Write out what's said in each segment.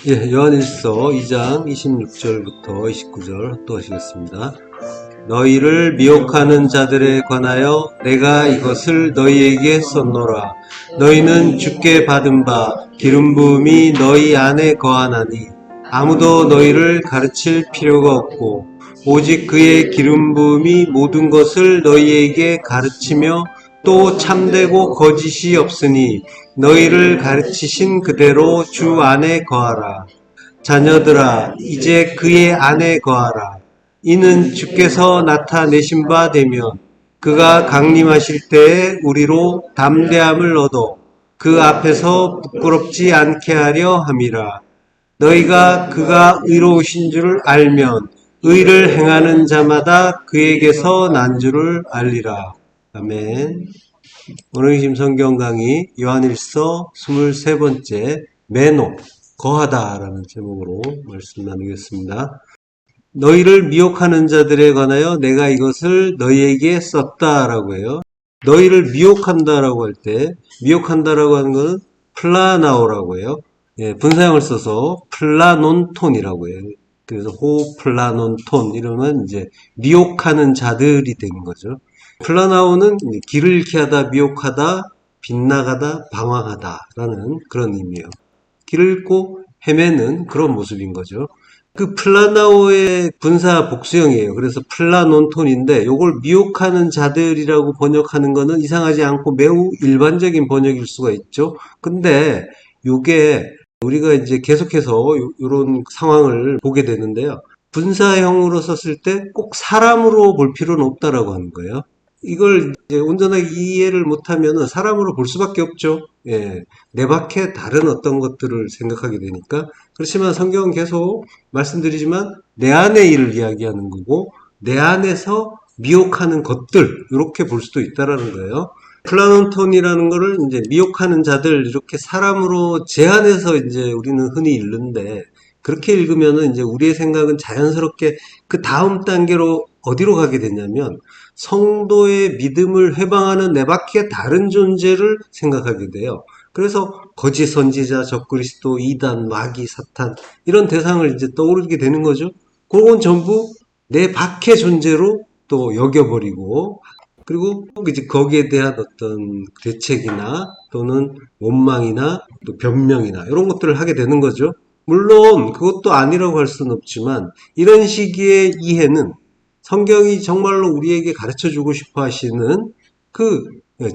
요한일서 2장 26절부터 29절 합독하시겠습니다. 너희를 미혹하는 자들에 관하여 내가 이것을 너희에게 썼노라. 너희는 주께 받은 바 기름 부음이 너희 안에 거하나니 아무도 너희를 가르칠 필요가 없고 오직 그의 기름 부음이 모든 것을 너희에게 가르치며 또 참되고 거짓이 없으니 너희를 가르치신 그대로 주 안에 거하라. 자녀들아, 이제 그의 안에 거하라. 이는 주께서 나타내신 바 되면 그가 강림하실 때에 우리로 담대함을 얻어 그 앞에서 부끄럽지 않게 하려 함이라. 너희가 그가 의로우신 줄 알면 의를 행하는 자마다 그에게서 난 줄을 알리라. 아멘. 오늘 심 성경 강의 요한일서 23번째 매노 거하다라는 제목으로 말씀 나누겠습니다. 너희를 미혹하는 자들에 관하여 내가 이것을 너희에게 썼다라고 해요. 너희를 미혹한다라고 할 때 미혹한다라고 하는 것은 플라나오라고 해요. 분사형을 써서 플라논톤이라고 해요. 그래서 호플라논톤 이러면 이제 미혹하는 자들이 되는 거죠. 플라나오는 길을 잃게 하다, 미혹하다, 빗나가다, 방황하다 라는 그런 의미예요. 길을 잃고 헤매는 그런 모습인 거죠. 그 플라나오의 분사 복수형이에요. 그래서 플라논톤인데 요걸 미혹하는 자들이라고 번역하는 거는 이상하지 않고 매우 일반적인 번역일 수가 있죠. 근데 요게 우리가 이제 계속해서 이런 상황을 보게 되는데요. 분사형으로 썼을 때 꼭 사람으로 볼 필요는 없다라고 하는 거예요. 이걸 이제 온전하게 이해를 못하면 사람으로 볼 수밖에 없죠. 내 밖에 다른 어떤 것들을 생각하게 되니까. 그렇지만 성경은 계속 말씀드리지만 내 안의 일을 이야기하는 거고 내 안에서 미혹하는 것들 이렇게 볼 수도 있다라는 거예요. 플라논톤이라는 거를 이제 미혹하는 자들 이렇게 사람으로 제한해서 이제 우리는 흔히 읽는데 그렇게 읽으면은 이제 우리의 생각은 자연스럽게 그 다음 단계로 어디로 가게 되냐면 성도의 믿음을 회방하는 내 밖에 다른 존재를 생각하게 돼요. 그래서 거짓 선지자, 적그리스도, 이단, 마귀, 사탄 이런 대상을 이제 떠오르게 되는 거죠. 그건 전부 내 밖의 존재로 또 여겨버리고 그리고 이제 거기에 대한 어떤 대책이나 또는 원망이나 또 변명이나 이런 것들을 하게 되는 거죠. 물론 그것도 아니라고 할 수는 없지만 이런 시기의 이해는 성경이 정말로 우리에게 가르쳐주고 싶어 하시는 그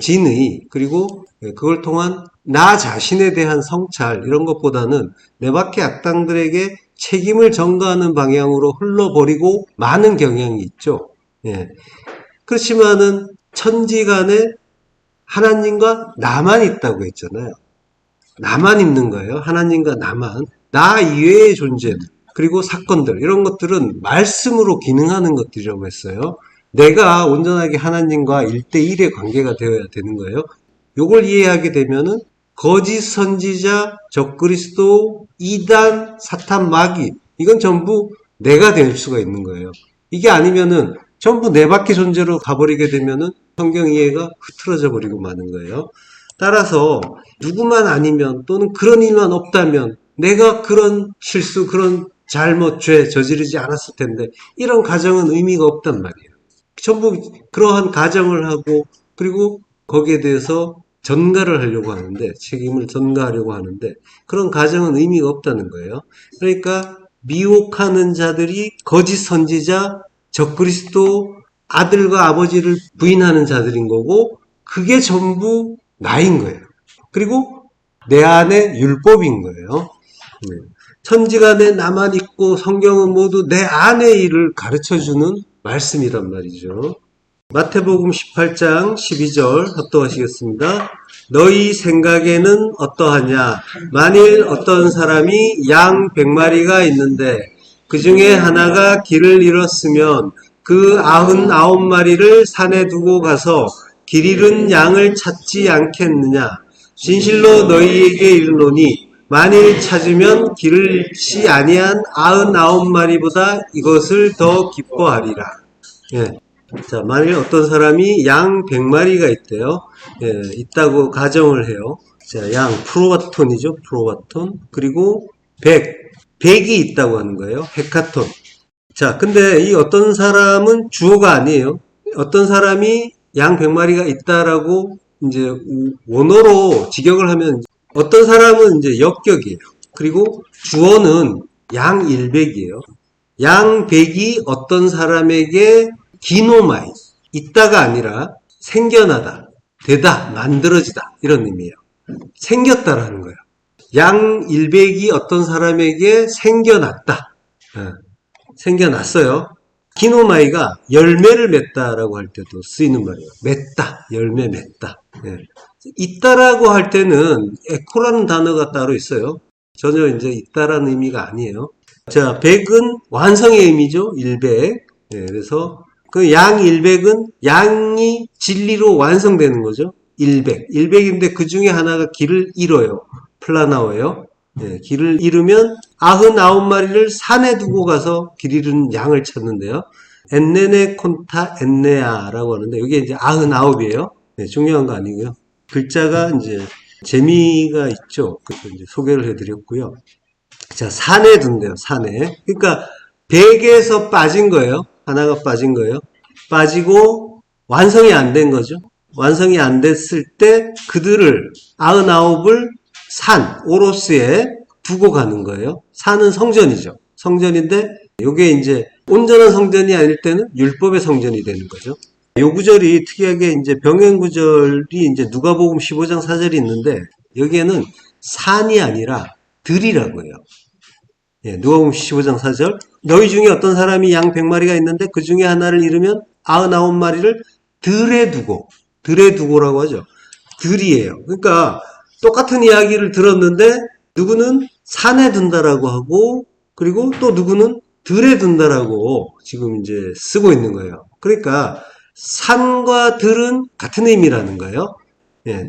진의 그리고 그걸 통한 나 자신에 대한 성찰 이런 것보다는 내 밖의 악당들에게 책임을 전가하는 방향으로 흘러버리고 많은 경향이 있죠. 그렇지만은 천지간에 하나님과 나만 있다고 했잖아요. 나만 있는 거예요. 하나님과 나만. 나 이외의 존재 그리고 사건들 이런 것들은 말씀으로 기능하는 것들이라고 했어요. 내가 온전하게 하나님과 1대1의 관계가 되어야 되는 거예요. 요걸 이해하게 되면은 거짓 선지자, 적그리스도, 이단, 사탄, 마귀 이건 전부 내가 될 수가 있는 거예요. 이게 아니면은 전부 내 밖의 존재로 가버리게 되면은 성경 이해가 흐트러져 버리고 마는 거예요. 따라서 누구만 아니면 또는 그런 일만 없다면 내가 그런 실수, 그런 잘못, 죄 저지르지 않았을 텐데 이런 가정은 의미가 없단 말이에요. 전부 그러한 가정을 하고 그리고 거기에 대해서 전가를 하려고 하는데 책임을 전가하려고 하는데 그런 가정은 의미가 없다는 거예요. 그러니까 미혹하는 자들이 거짓 선지자, 적그리스도, 아들과 아버지를 부인하는 자들인 거고 그게 전부 나인 거예요. 그리고 내 안에 율법인 거예요. 천지간에 나만 있고 성경은 모두 내 안의 일을 가르쳐주는 말씀이란 말이죠. 마태복음 18장 12절 합독하시겠습니다. 너희 생각에는 어떠하냐? 만일 어떤 사람이 양 100마리가 있는데 그 중에 하나가 길을 잃었으면 그 99마리를 산에 두고 가서 길 잃은 양을 찾지 않겠느냐? 진실로 너희에게 이르노니 만일 찾으면 길을 잃지 아니한 99마리보다 이것을 더 기뻐하리라. 자, 만일 어떤 사람이 양 100마리가 있대요. 있다고 가정을 해요. 자, 양 프로바톤이죠. 프로바톤. 그리고 백이 있다고 하는 거예요. 헤카톤. 자, 근데 이 어떤 사람은 주어가 아니에요. 어떤 사람이 양 100마리가 있다라고 이제 원어로 직역을 하면 어떤 사람은 이제 역격이에요. 그리고 주어는 양 100이에요. 양 100이 어떤 사람에게 기노마이, 있다가 아니라 생겨나다, 되다, 만들어지다 이런 의미예요. 생겼다라는 거예요. 양 100이 어떤 사람에게 생겨났다. 생겨났어요. 기노마이가 열매를 맺다라고 할 때도 쓰이는 말이에요. 맺다, 열매 맺다. 있다라고 할 때는 에코라는 단어가 따로 있어요. 전혀 이제 있다라는 의미가 아니에요. 자, 100은 완성의 의미죠. 100. 그래서 그 양 100은 양이 진리로 완성되는 거죠. 100. 100인데 그 중에 하나가 길을 잃어요. 플라나오예요. 길을 잃으면 99마리를 산에 두고 가서 길 잃은 양을 찾는데요. 엔네네 콘타 엔네아라고 하는데 이게 이제 99이에요. 중요한 거 아니고요. 글자가 이제 재미가 있죠. 그래서 이제 소개를 해드렸고요. 자, 산에 둔대요. 산에. 그러니까 100에서 빠진 거예요. 하나가 빠진 거예요. 빠지고 완성이 안 된 거죠. 완성이 안 됐을 때 그들을 99을 산, 오로스에 두고 가는 거예요. 산은 성전이죠. 성전인데 이게 이제 온전한 성전이 아닐 때는 율법의 성전이 되는 거죠. 요 구절이 특이하게 이제 병행 구절이 이제 누가복음 15장 4절이 있는데 여기에는 산이 아니라 들이라고 해요. 누가복음 15장 4절. 너희 중에 어떤 사람이 양 100마리가 있는데 그 중에 하나를 잃으면 99마리를 들에 두고라고 하죠. 들이에요. 그러니까 똑같은 이야기를 들었는데 누구는 산에 둔다라고 하고 그리고 또 누구는 들에 둔다라고 지금 이제 쓰고 있는 거예요. 그러니까 산과 들은 같은 의미라는 거예요.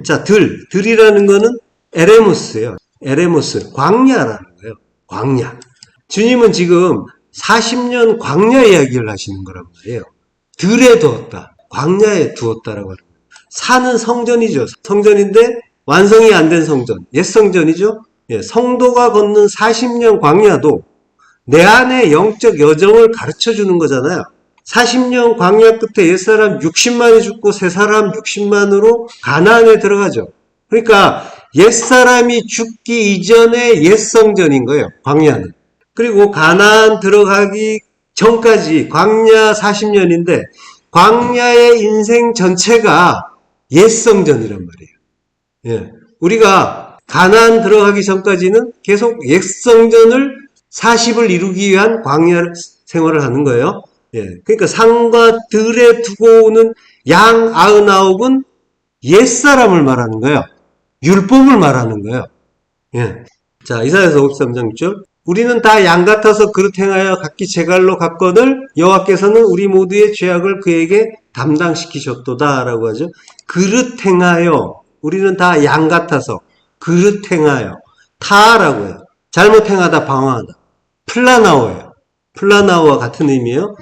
자, 들이라는 거는 에레모스예요. 에레모스, 광야라는 거예요. 광야. 주님은 지금 40년 광야 이야기를 하시는 거란 말이에요. 들에 두었다. 광야에 두었다라고 하는 거예요. 산은 성전이죠. 성전인데 완성이 안 된 성전. 옛 성전이죠. 성도가 걷는 40년 광야도 내 안에 영적 여정을 가르쳐 주는 거잖아요. 40년 광야 끝에 옛사람 60만이 죽고 새사람 60만으로 가나안에 들어가죠. 그러니까 옛사람이 죽기 이전의 옛 성전인 거예요. 광야는. 그리고 가나안 들어가기 전까지 광야 40년인데 광야의 인생 전체가 옛 성전이란 말이에요. 우리가 가나안 들어가기 전까지는 계속 옛 성전을 40을 이루기 위한 광야 생활을 하는 거예요. 그러니까 산과 들에 두고 오는 양 99은 옛사람을 말하는 거예요. 율법을 말하는 거예요. 자, 이사야서 53장 6절. 우리는 다 양 같아서 그릇 행하여 각기 제갈로 갔거늘 여호와께서는 우리 모두의 죄악을 그에게 담당시키셨도다 라고 하죠. 그릇 행하여. 우리는 다 양 같아서 그릇 행하여. 타라고 해요. 잘못 행하다 방황하다. 플라나오예요. 플라나오와 같은 의미예요.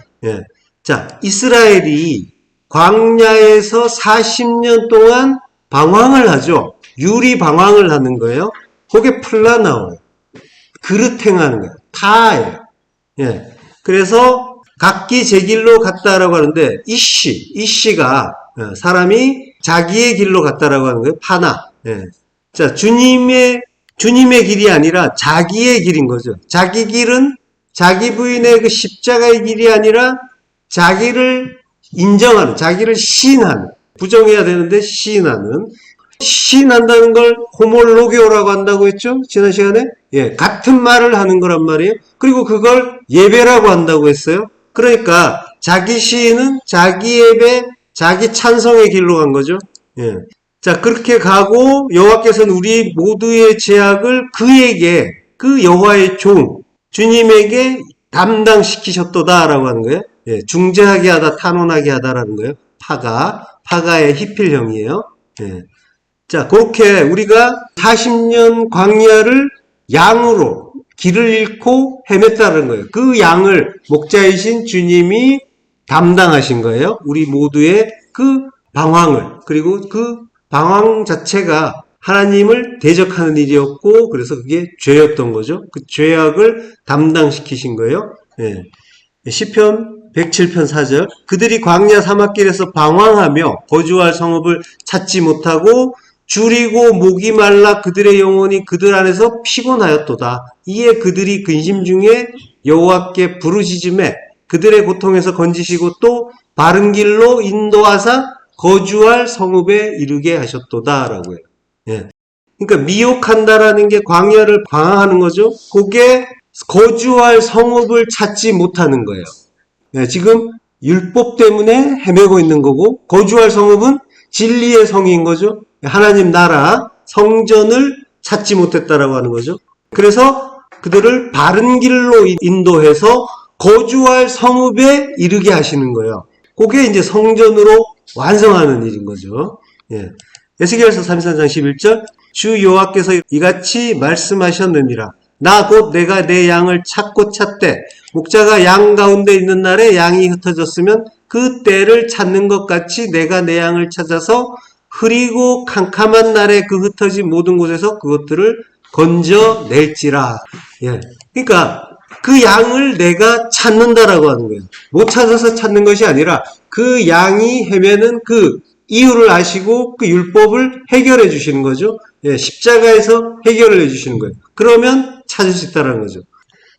자, 이스라엘이 광야에서 40년 동안 방황을 하죠. 유리 방황을 하는 거예요. 그게 플라나오예요. 그릇 행하는 거예요. 타예요. 그래서 각기 제 길로 갔다라고 하는데 이씨가 사람이 자기의 길로 갔다라고 하는 거예요. 파나. 자, 주님의 길이 아니라 자기의 길인 거죠. 자기 길은 자기 부인의 그 십자가의 길이 아니라 자기를 인정하는, 자기를 시인하는, 부정해야 되는데 시인한다는 걸 호몰로게오라고 한다고 했죠? 지난 시간에? 같은 말을 하는 거란 말이에요. 그리고 그걸 예배라고 한다고 했어요. 그러니까 자기 시인은 자기 예배, 자기 찬송의 길로 간 거죠. 자, 그렇게 가고 여호와께서는 우리 모두의 죄악을 그에게, 그 여호와의 종, 주님에게 담당시키셨도다라고 하는 거예요. 중재하게 하다, 탄원하게 하다라는 거예요. 파가의 히필형이에요. 자, 그렇게 우리가 40년 광야를 양으로 길을 잃고 헤맸다는 거예요. 그 양을 목자이신 주님이 담당하신 거예요. 우리 모두의 그 방황을. 그리고 그 방황 자체가 하나님을 대적하는 일이었고, 그래서 그게 죄였던 거죠. 그 죄악을 담당시키신 거예요. 예. 시편 107편 4절. 그들이 광야 사막길에서 방황하며 거주할 성읍을 찾지 못하고 줄이고 목이 말라 그들의 영혼이 그들 안에서 피곤하였도다. 이에 그들이 근심 중에 여호와께 부르짖음에 그들의 고통에서 건지시고 또 바른 길로 인도하사 거주할 성읍에 이르게 하셨도다 라고 해요. 예. 그러니까 미혹한다라는 게 광야를 방황하는 거죠. 그게 거주할 성읍을 찾지 못하는 거예요. 예, 지금 율법 때문에 헤매고 있는 거고 거주할 성읍은 진리의 성인 거죠. 하나님 나라 성전을 찾지 못했다라고 하는 거죠. 그래서 그들을 바른 길로 인도해서 거주할 성읍에 이르게 하시는 거예요. 그게 이제 성전으로 완성하는 일인 거죠. 예. 에스겔서 33장 11절 주 여호와께서 이같이 말씀하셨느니라. 나 곧 내가 내 양을 찾고 찾되 목자가 양 가운데 있는 날에 양이 흩어졌으면 그 때를 찾는 것 같이 내가 내 양을 찾아서 흐리고 캄캄한 날에 그 흩어진 모든 곳에서 그것들을 건져낼지라. 예. 그러니까 그 양을 내가 찾는다라고 하는 거예요. 못 찾아서 찾는 것이 아니라 그 양이 헤매는 그 이유를 아시고 그 율법을 해결해 주시는 거죠. 예, 십자가에서 해결을 해 주시는 거예요. 그러면 찾을 수 있다는 거죠.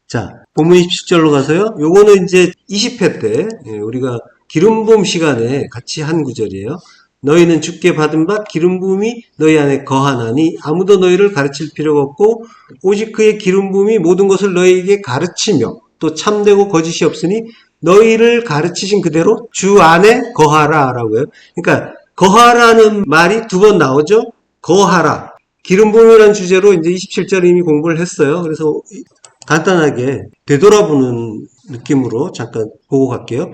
자, 본문 27절로 가서요. 요거는 이제 20회 때 우리가 기름 부음 시간에 같이 한 구절이에요. 너희는 주께 받은 바 기름 부음이 너희 안에 거하나니 아무도 너희를 가르칠 필요가 없고 오직 그의 기름 부음이 모든 것을 너희에게 가르치며 또 참되고 거짓이 없으니 너희를 가르치신 그대로 주 안에 거하라 라고요. 그러니까 거하라는 말이 두 번 나오죠. 거하라. 기름 부음이라는 주제로 이제 27절 이미 공부를 했어요. 그래서 간단하게 되돌아보는 느낌으로 잠깐 보고 갈게요.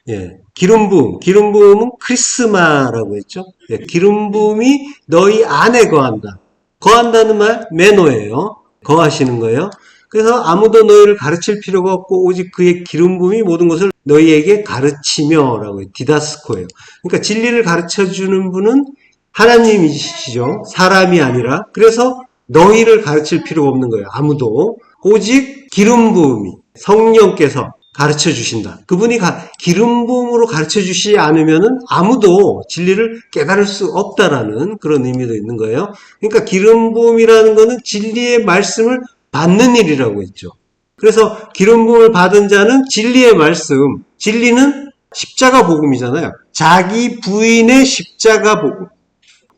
예, 기름 부음. 기름 부음은 크리스마라고 했죠. 예, 기름 부음이 너희 안에 거한다. 거한다는 말 메노예요. 거하시는 거예요. 그래서 아무도 너희를 가르칠 필요가 없고 오직 그의 기름 부음이 모든 것을 너희에게 가르치며 라고 해요. 디다스코예요. 그러니까 진리를 가르쳐주는 분은 하나님이시죠. 사람이 아니라. 그래서 너희를 가르칠 필요가 없는 거예요. 아무도. 오직 기름 부음이 성령께서 가르쳐 주신다. 그분이 기름 부음으로 가르쳐 주시지 않으면은 아무도 진리를 깨달을 수 없다라는 그런 의미도 있는 거예요. 그러니까 기름 부음이라는 거는 진리의 말씀을 받는 일이라고 했죠. 그래서 기름 부음을 받은 자는 진리의 말씀, 진리는 십자가 복음이잖아요. 자기 부인의 십자가 복음.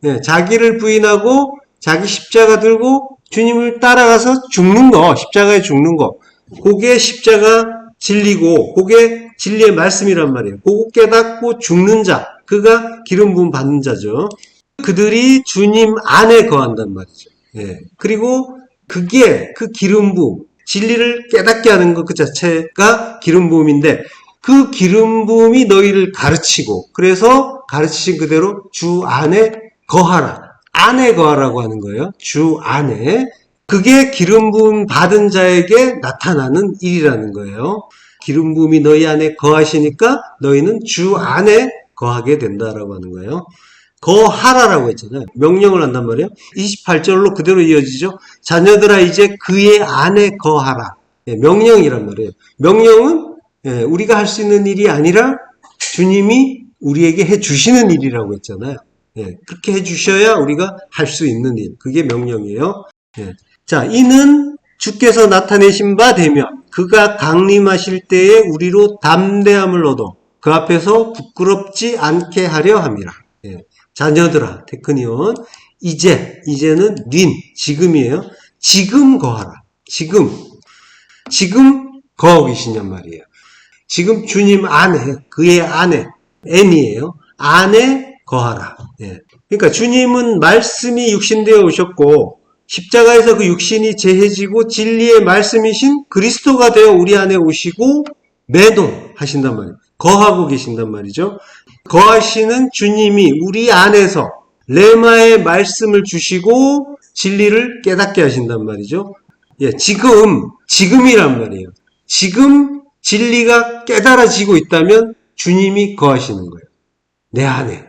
네, 자기를 부인하고 자기 십자가 들고 주님을 따라가서 죽는 거, 십자가에 죽는 거. 그게 십자가 진리고, 그게 진리의 말씀이란 말이에요. 그거 깨닫고 죽는 자, 그가 기름 부음 받는 자죠. 그들이 주님 안에 거한단 말이죠. 예. 그리고 그게 그 기름 부음, 진리를 깨닫게 하는 것 그 자체가 기름 부음인데 그 기름 부음이 너희를 가르치고 그래서 가르치신 그대로 주 안에 거하라. 안에 거하라고 하는 거예요. 주 안에. 그게 기름 부음 받은 자에게 나타나는 일이라는 거예요. 기름 부음이 너희 안에 거하시니까 너희는 주 안에 거하게 된다라고 하는 거예요. 거하라라고 했잖아요. 명령을 한단 말이에요. 28절로 그대로 이어지죠. 자녀들아 이제 그의 안에 거하라. 명령이란 말이에요. 명령은 우리가 할 수 있는 일이 아니라 주님이 우리에게 해주시는 일이라고 했잖아요. 그렇게 해주셔야 우리가 할 수 있는 일. 그게 명령이에요. 자, 이는 주께서 나타내신 바 되면 그가 강림하실 때에 우리로 담대함을 얻어 그 앞에서 부끄럽지 않게 하려 함이라. 자녀들아, 테크니온, 이제는 지금이에요. 지금 거하라. 지금 거하고 계시냔 말이에요. 지금 주님 안에, 그의 안에, N이에요. 안에 거하라. 그러니까 주님은 말씀이 육신되어 오셨고, 십자가에서 그 육신이 제해지고 진리의 말씀이신 그리스도가 되어 우리 안에 오시고, 매동하신단 말이에요. 거하고 계신단 말이죠. 거하시는 주님이 우리 안에서 레마의 말씀을 주시고 진리를 깨닫게 하신단 말이죠. 지금이란 말이에요. 지금 진리가 깨달아지고 있다면 주님이 거하시는 거예요. 내 안에.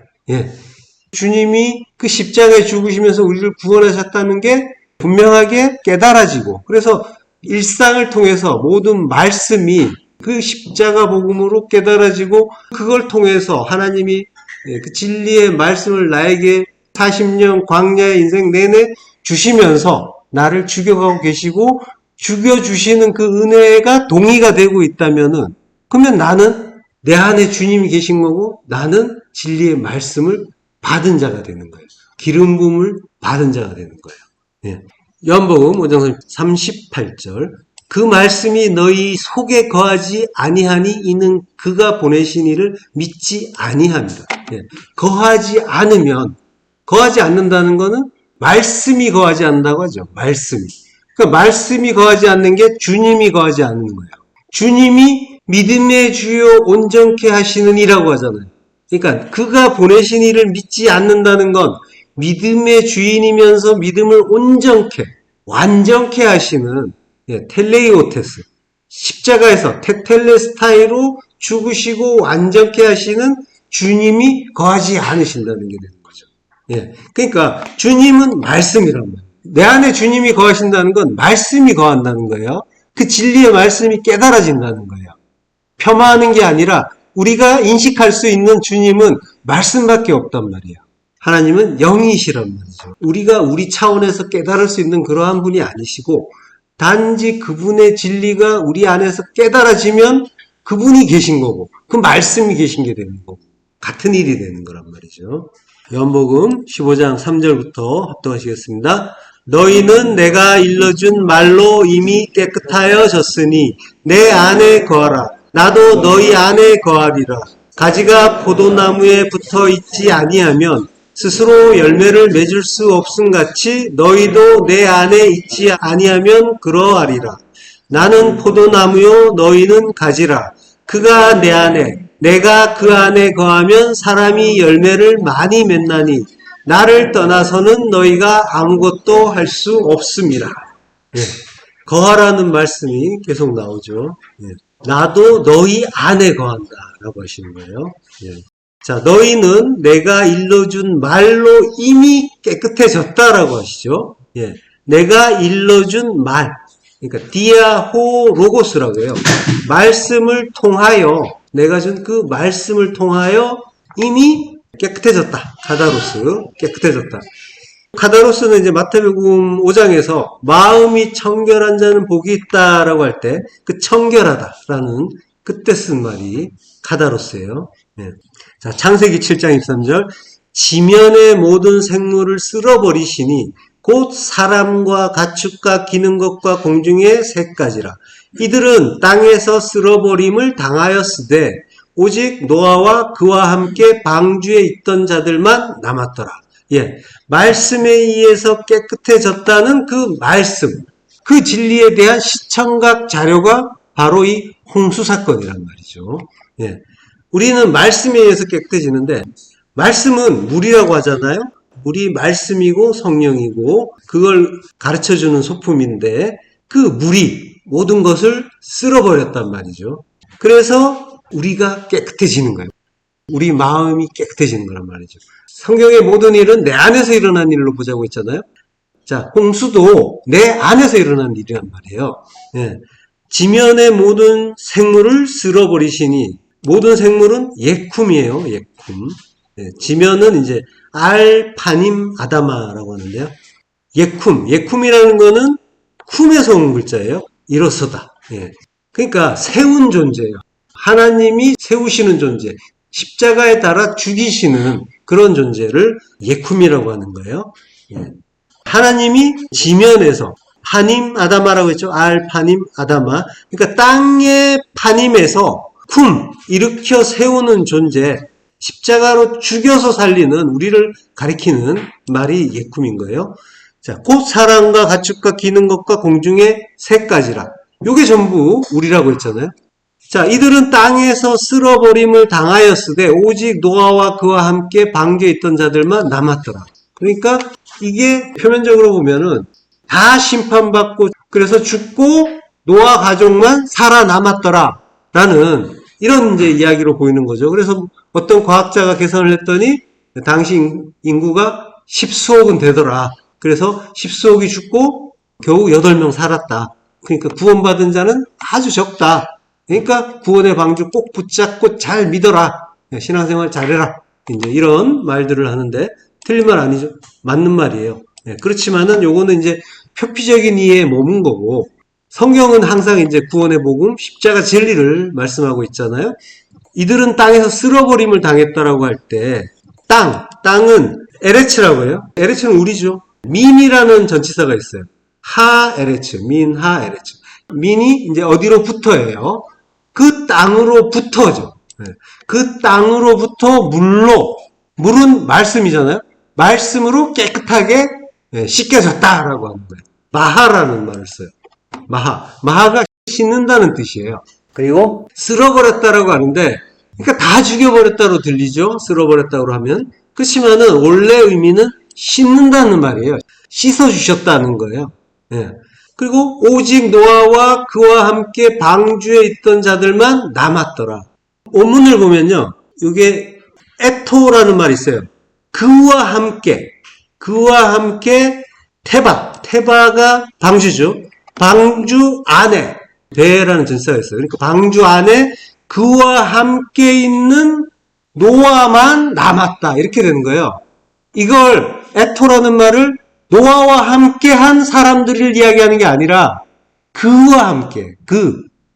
주님이 그 십자가에 죽으시면서 우리를 구원하셨다는 게 분명하게 깨달아지고, 그래서 일상을 통해서 모든 말씀이 그 십자가 복음으로 깨달아지고, 그걸 통해서 하나님이 그 진리의 말씀을 나에게 40년 광야의 인생 내내 주시면서 나를 죽여가고 계시고, 죽여주시는 그 은혜가 동의가 되고 있다면은, 그러면 나는 내 안에 주님이 계신 거고, 나는 진리의 말씀을 받은 자가 되는 거예요. 기름 부음을 받은 자가 되는 거예요. 예. 요한복음 5장 38절. 그 말씀이 너희 속에 거하지 아니하니 이는 그가 보내신 이를 믿지 아니함이라. 예. 거하지 않는다는 거는 말씀이 거하지 않는다고 하죠. 말씀이. 그러니까 말씀이 거하지 않는 게 주님이 거하지 않는 거예요. 주님이 믿음의 주요 온전케 하시는 이라고 하잖아요. 그러니까 그가 보내신 이를 믿지 않는다는 건 믿음의 주인이면서 믿음을 온전케, 완전케 하시는 텔레이오테스, 십자가에서 테텔레스타이로 죽으시고 완전케 하시는 주님이 거하지 않으신다는 게 되는 거죠. 예, 그러니까 주님은 말씀이란 말이에요. 내 안에 주님이 거하신다는 건 말씀이 거한다는 거예요. 그 진리의 말씀이 깨달아진다는 거예요. 폄하하는 게 아니라 우리가 인식할 수 있는 주님은 말씀밖에 없단 말이에요. 하나님은 영이시란 말이죠. 우리가 우리 차원에서 깨달을 수 있는 그러한 분이 아니시고, 단지 그분의 진리가 우리 안에서 깨달아지면 그분이 계신 거고, 그 말씀이 계신 게 되는 거고, 같은 일이 되는 거란 말이죠. 요한복음 15장 3절부터 합독하시겠습니다. 너희는 내가 일러준 말로 이미 깨끗하여졌으니 내 안에 거하라. 나도 너희 안에 거하리라. 가지가 포도나무에 붙어 있지 아니하면 스스로 열매를 맺을 수 없음같이 너희도 내 안에 있지 아니하면 그러하리라. 나는 포도나무요 너희는 가지라. 그가 내 안에 내가 그 안에 거하면 사람이 열매를 많이 맺나니 나를 떠나서는 너희가 아무것도 할 수 없음이라. 예. 거하라는 말씀이 계속 나오죠. 예. 나도 너희 안에 거한다 라고 하시는 거예요. 예. 자, 너희는 내가 일러준 말로 이미 깨끗해졌다라고 하시죠. 예. 내가 일러준 말, 그러니까 디아호 로고스라고 해요. 말씀을 통하여, 내가 준 그 말씀을 통하여 이미 깨끗해졌다. 카다로스, 깨끗해졌다. 카다로스는 이제 마태복음 5장에서 마음이 청결한 자는 복이 있다라고 할 때 그 청결하다라는 그때 쓴 말이 카다로스예요. 네. 자, 창세기 7장 23절. 지면의 모든 생물을 쓸어버리시니 곧 사람과 가축과 기는 것과 공중의 새까지라. 이들은 땅에서 쓸어버림을 당하였으되 오직 노아와 그와 함께 방주에 있던 자들만 남았더라. 예, 말씀에 의해서 깨끗해졌다는 그 말씀, 그 진리에 대한 시청각 자료가 바로 이 홍수 사건이란 말이죠. 예, 우리는 말씀에 의해서 깨끗해지는데, 말씀은 물이라고 하잖아요. 물이 말씀이고 성령이고 그걸 가르쳐주는 소품인데, 그 물이 모든 것을 쓸어버렸단 말이죠. 그래서 우리가 깨끗해지는 거예요. 우리 마음이 깨끗해지는 거란 말이죠. 성경의 모든 일은 내 안에서 일어난 일로 보자고 했잖아요. 자, 홍수도 내 안에서 일어난 일이란 말이에요. 예. 지면의 모든 생물을 쓸어버리시니, 모든 생물은 예쿰이에요. 예쿰. 예. 지면은 이제 알파님 아다마라고 하는데요. 예쿰이라는 거는 쿰에서 온 글자예요. 일어서다. 예. 그러니까 세운 존재예요. 하나님이 세우시는 존재, 십자가에 달아 죽이시는 그런 존재를 예쿰이라고 하는 거예요. 예. 하나님이 지면에서 파님 아다마라고 했죠. 알파님 아다마. 그러니까 땅의 파님에서 쿰, 일으켜 세우는 존재, 십자가로 죽여서 살리는, 우리를 가리키는 말이 예쿰인 거예요. 자, 곧 사람과 가축과 기는 것과 공중의 새까지라. 요게 전부 우리라고 했잖아요. 자, 이들은 땅에서 쓸어버림을 당하였으되 오직 노아와 그와 함께 방주에 있던 자들만 남았더라. 그러니까 이게 표면적으로 보면은 다 심판받고 그래서 죽고 노아 가족만 살아남았더라 라는 이런 이제 이야기로 보이는 거죠. 그래서 어떤 과학자가 계산을 했더니 당시 인구가 10수억은 되더라. 그래서 10수억이 죽고 겨우 8명 살았다. 그러니까 구원받은 자는 아주 적다. 그러니까 구원의 방주 꼭 붙잡고 잘 믿어라. 신앙생활 잘해라. 이제 이런 말들을 하는데 틀린 말 아니죠. 맞는 말이에요. 그렇지만은 요거는 이제 표피적인 이해에 머문 거고, 성경은 항상 이제 구원의 복음, 십자가 진리를 말씀하고 있잖아요. 이들은 땅에서 쓸어버림을 당했다라고 할 때, 땅은 에레츠라고 해요. 에레츠는 우리죠. 민이라는 전치사가 있어요. 하 에레츠, 민, 하 에레츠. 민이 이제 어디로부터예요? 그 땅으로부터죠. 그 땅으로부터 물은 말씀이잖아요. 말씀으로 깨끗하게 씻겨졌다라고 하는 거예요. 마하라는 말을 써요. 마하가 씻는다는 뜻이에요. 그리고 쓸어버렸다라고 하는데, 그러니까 다 죽여버렸다로 들리죠. 쓸어버렸다고 하면. 그렇지만은 원래 의미는 씻는다는 말이에요. 씻어주셨다는 거예요. 그리고 오직 노아와 그와 함께 방주에 있던 자들만 남았더라. 원문을 보면요, 이게 에토라는 말이 있어요. 그와 함께 테바가 방주죠. 방주 안에 베라는 전치사가 있어요. 그러니까 방주 안에 그와 함께 있는 노아만 남았다. 이렇게 되는 거예요. 이걸 에토라는 말을 노아와 함께한 사람들을 이야기하는 게 아니라 그와 함께,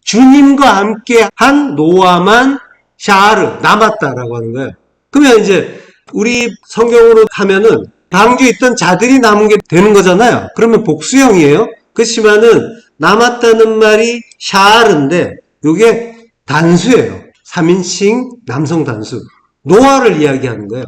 주님과 함께한 노아만 샤르 남았다라고 하는 거예요. 그러면 이제 우리 성경으로 하면은 방주에 있던 자들이 남은 게 되는 거잖아요. 그러면 복수형이에요. 그렇지만은 남았다는 말이 샤르인데 이게 단수예요. 3인칭 남성 단수. 노아를 이야기하는 거예요.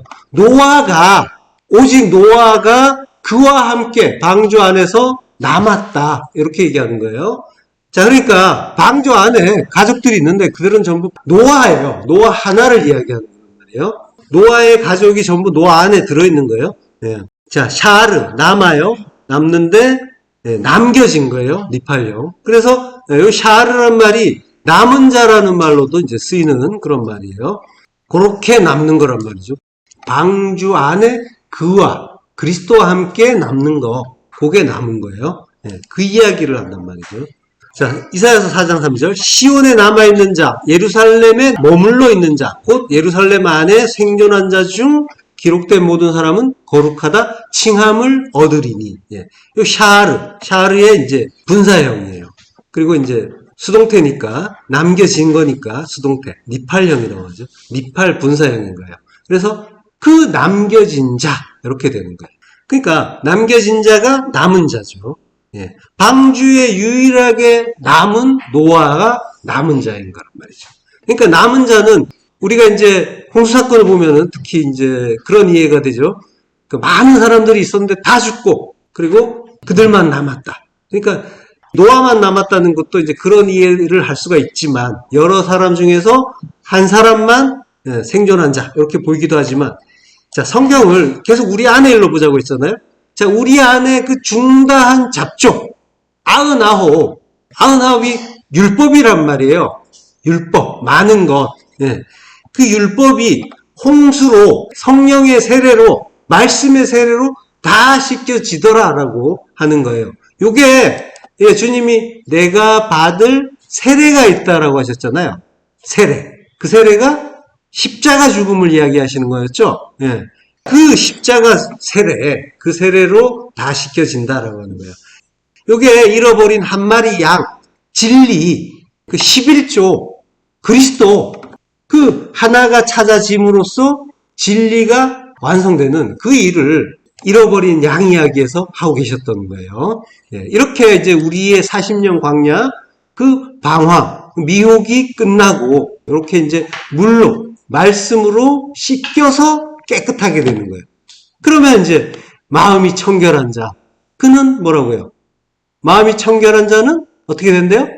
오직 노아가 그와 함께 방주 안에서 남았다. 이렇게 얘기하는 거예요. 자, 그러니까 방주 안에 가족들이 있는데 그들은 전부 노아예요. 노아 하나를 이야기하는 거예요. 노아의 가족이 전부 노아 안에 들어있는 거예요. 자, 샤르, 남아요. 남는데 남겨진 거예요. 니팔령. 그래서 이 샤르란 말이 남은 자라는 말로도 이제 쓰이는 그런 말이에요. 그렇게 남는 거란 말이죠. 방주 안에 그와 그리스도와 함께 남는 거, 그게 남은 거예요. 그 이야기를 한단 말이죠. 자, 이사야서 4장 3절. 시온에 남아있는 자, 예루살렘에 머물러 있는 자, 곧 예루살렘 안에 생존한 자 중 기록된 모든 사람은 거룩하다 칭함을 얻으리니. 요 샤르의 이제 분사형이에요. 그리고 이제 수동태니까 남겨진 거니까 수동태 니팔형이라고 하죠. 니팔 분사형인 거예요. 그래서 그 남겨진 자 이렇게 되는 거예요. 그러니까 남겨진 자가 남은 자죠. 방주에 유일하게 남은 노아가 남은 자인 거란 말이죠. 그러니까 남은 자는 우리가 이제 홍수 사건을 보면은 특히 이제 그런 이해가 되죠. 그 많은 사람들이 있었는데 다 죽고 그리고 그들만 남았다. 그러니까 노아만 남았다는 것도 이제 그런 이해를 할 수가 있지만 여러 사람 중에서 한 사람만 생존한 자 이렇게 보이기도 하지만 자, 성경을 계속 우리 안에 일로 보자고 했잖아요. 자, 우리 안에 그 중다한 잡종 99이 율법이란 말이에요. 율법, 많은 것. 그 율법이 홍수로 성령의 세례로 말씀의 세례로 다 씻겨지더라라고 하는 거예요. 요게 주님이 내가 받을 세례가 있다라고 하셨잖아요. 세례. 그 세례가 십자가 죽음을 이야기하시는 거였죠. 그 십자가 세례, 그 세례로 다 씻겨진다라고 하는 거예요. 요게 잃어버린 한 마리 양, 진리, 그 11조, 그리스도, 그 하나가 찾아짐으로써 진리가 완성되는 그 일을 잃어버린 양 이야기에서 하고 계셨던 거예요. 이렇게 이제 우리의 40년 광야, 그 방황, 미혹이 끝나고, 이렇게 이제 물로, 말씀으로 씻겨서 깨끗하게 되는 거예요. 그러면 이제 마음이 청결한 자, 그는 뭐라고요? 마음이 청결한 자는 어떻게 된대요?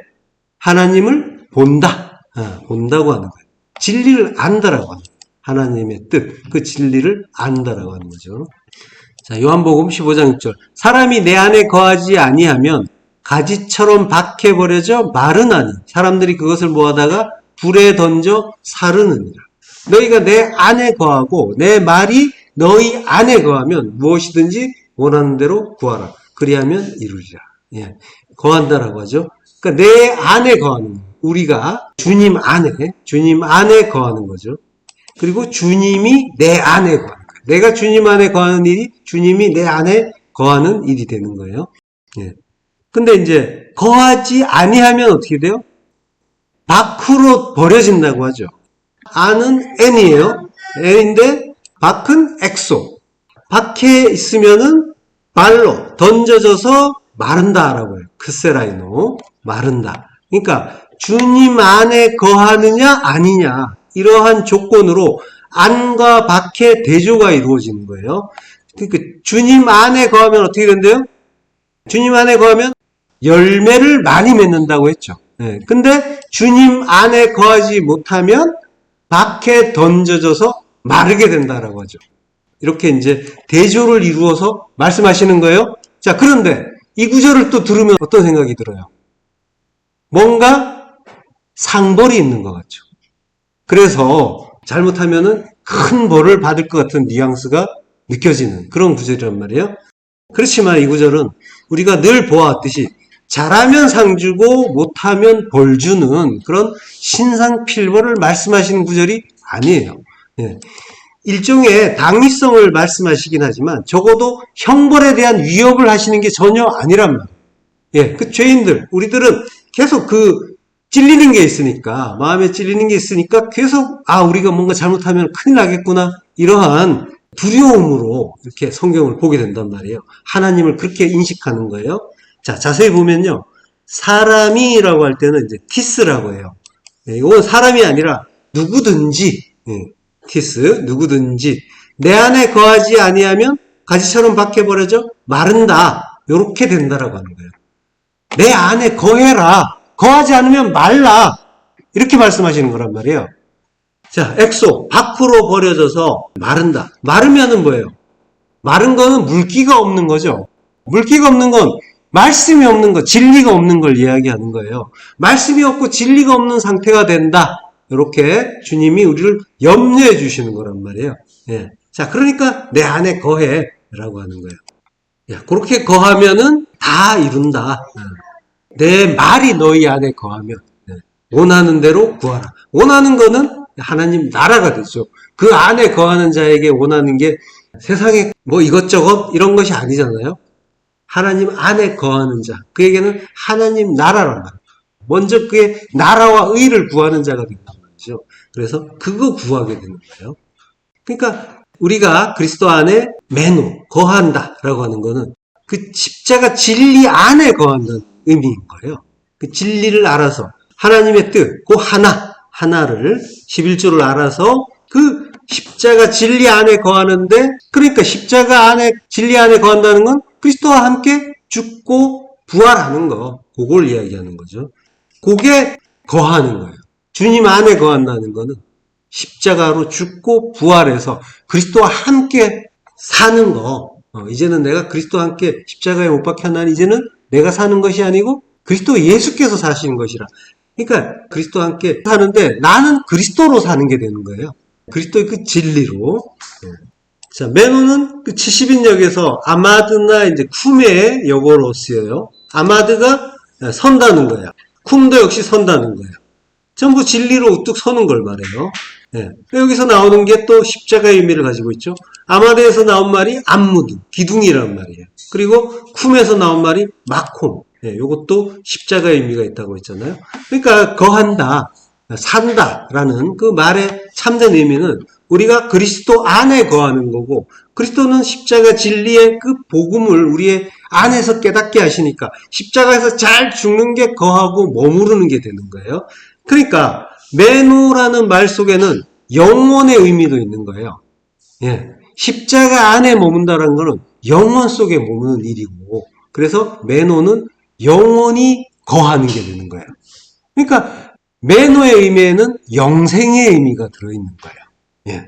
하나님을 본다. 본다고 하는 거예요. 진리를 안다라고 하는 거예요. 하나님의 뜻, 그 진리를 안다라고 하는 거죠. 자, 요한복음 15장 6절. 사람이 내 안에 거하지 아니하면 가지처럼 박해버려져 마르나니 사람들이 그것을 모아다가 불에 던져 사르느니라. 너희가 내 안에 거하고 내 말이 너희 안에 거하면 무엇이든지 원하는 대로 구하라. 그리하면 이루리라. 예, 거한다라고 하죠. 그러니까 내 안에 거하는, 우리가 주님 안에 거하는 거죠. 그리고 주님이 내 안에 거하는 거예요. 내가 주님 안에 거하는 일이 주님이 내 안에 거하는 일이 되는 거예요. 예. 근데 이제 거하지 아니하면 어떻게 돼요? 밖으로 버려진다고 하죠. 안은 n이에요. n인데 밖은 엑소. 밖에 있으면은 말로 던져져서 마른다라고 해요. 크세라이노, 마른다. 그러니까 주님 안에 거하느냐 아니냐, 이러한 조건으로 안과 밖의 대조가 이루어지는 거예요. 그러니까 주님 안에 거하면 어떻게 된대요? 주님 안에 거하면 열매를 많이 맺는다고 했죠. 네. 근데 주님 안에 거하지 못하면 밖에 던져져서 마르게 된다라고 하죠. 이렇게 이제 대조를 이루어서 말씀하시는 거예요. 자, 그런데 이 구절을 또 들으면 어떤 생각이 들어요? 뭔가 상벌이 있는 것 같죠. 그래서 잘못하면은 큰 벌을 받을 것 같은 뉘앙스가 느껴지는 그런 구절이란 말이에요. 그렇지만 이 구절은 우리가 늘 보아왔듯이 잘하면 상 주고 못하면 벌 주는 그런 신상필벌을 말씀하시는 구절이 아니에요. 예. 일종의 당위성을 말씀하시긴 하지만 적어도 형벌에 대한 위협을 하시는 게 전혀 아니란 말이에요. 예, 그 죄인들, 우리들은 계속 찔리는 게 있으니까, 마음에 찔리는 게 있으니까 계속 우리가 뭔가 잘못하면 큰일 나겠구나, 이러한 두려움으로 이렇게 성경을 보게 된단 말이에요. 하나님을 그렇게 인식하는 거예요. 자, 자세히 보면요, 사람이라고 할 때는 이제 티스라고 해요. 예, 이건 사람이 아니라 누구든지, 티스, 누구든지 내 안에 거하지 아니하면 가지처럼 밖에 버려져 마른다, 요렇게 된다라고 하는 거예요. 내 안에 거해라, 거하지 않으면 말라, 이렇게 말씀하시는 거란 말이에요. 자, 엑소, 밖으로 버려져서 마른다. 마르면은 뭐예요? 마른 거는 물기가 없는 거죠. 물기가 없는 건 말씀이 없는 거, 진리가 없는 걸 이야기하는 거예요. 말씀이 없고 진리가 없는 상태가 된다, 이렇게 주님이 우리를 염려해 주시는 거란 말이에요. 예. 자, 그러니까 내 안에 거해 라고 하는 거예요. 야, 그렇게 거하면은 다 이룬다. 내 말이 너희 안에 거하면 원하는 대로 구하라. 원하는 거는 하나님 나라가 되죠. 그 안에 거하는 자에게 원하는 게 세상에 뭐 이것저것 이런 것이 아니잖아요. 하나님 안에 거하는 자, 그에게는 하나님 나라란 말이에요. 먼저 그의 나라와 의를 구하는 자가 된단 말이죠. 그래서 그거 구하게 되는 거예요. 그러니까 우리가 그리스도 안에 메노, 거한다 라고 하는 거는 그 십자가 진리 안에 거한다는 의미인 거예요. 그 진리를 알아서 하나님의 뜻, 그 하나를 11조를 알아서 그 십자가 진리 안에 거하는데, 그러니까 십자가 안에 진리 안에 거한다는 건 그리스도와 함께 죽고 부활하는 거, 그걸 이야기하는 거죠. 그게 거하는 거예요. 주님 안에 거한다는 거는 십자가로 죽고 부활해서 그리스도와 함께 사는 거. 이제는 내가 그리스도와 함께 십자가에 못 박혔나니 이제는 내가 사는 것이 아니고 그리스도 예수께서 사시는 것이라. 그러니까 그리스도와 함께 사는데 나는 그리스도로 사는 게 되는 거예요. 그리스도의 그 진리로. 자, 메노는 그 70인역에서 아마드나 이제 쿰의 역어로 쓰여요. 아마드가 선다는 거야. 쿰도 역시 선다는 거예요. 전부 진리로 우뚝 서는 걸 말해요. 네. 여기서 나오는 게 또 십자가의 의미를 가지고 있죠. 아마드에서 나온 말이 암무드, 기둥이란 말이에요. 그리고 쿰에서 나온 말이 마콤. 네, 요것도 십자가의 의미가 있다고 했잖아요. 그러니까 거한다, 산다라는 그 말의 참된 의미는 우리가 그리스도 안에 거하는 거고, 그리스도는 십자가 진리의 그 복음을 우리의 안에서 깨닫게 하시니까 십자가에서 잘 죽는 게 거하고 머무르는 게 되는 거예요. 그러니까 메노라는 말 속에는 영원의 의미도 있는 거예요. 예, 십자가 안에 머문다라는 거는 영원 속에 머무는 일이고, 그래서 메노는 영원히 거하는 게 되는 거예요. 그러니까 메노의 의미에는 영생의 의미가 들어있는 거예요. 예.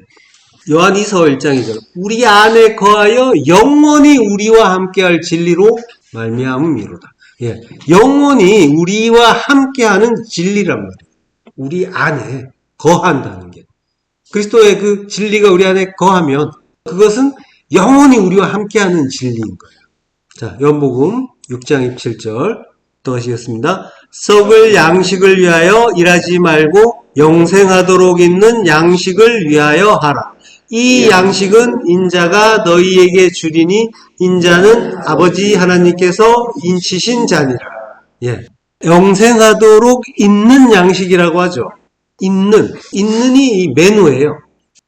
요한이서 1장 2절, 우리 안에 거하여 영원히 우리와 함께할 진리로 말미암음이로다. 예, 영원히 우리와 함께하는 진리란 말이에요. 우리 안에 거한다는 게, 그리스도의 그 진리가 우리 안에 거하면 그것은 영원히 우리와 함께하는 진리인 거예요. 자, 요한복음 6장 27절 또 하시겠습니다. 썩을 양식을 위하여 일하지 말고 영생하도록 있는 양식을 위하여 하라. 이 양식은 인자가 너희에게 주리니 인자는 아버지 하나님께서 인치신 자니라. 예. 영생하도록 있는 양식이라고 하죠. 있는이 이 메뉴예요.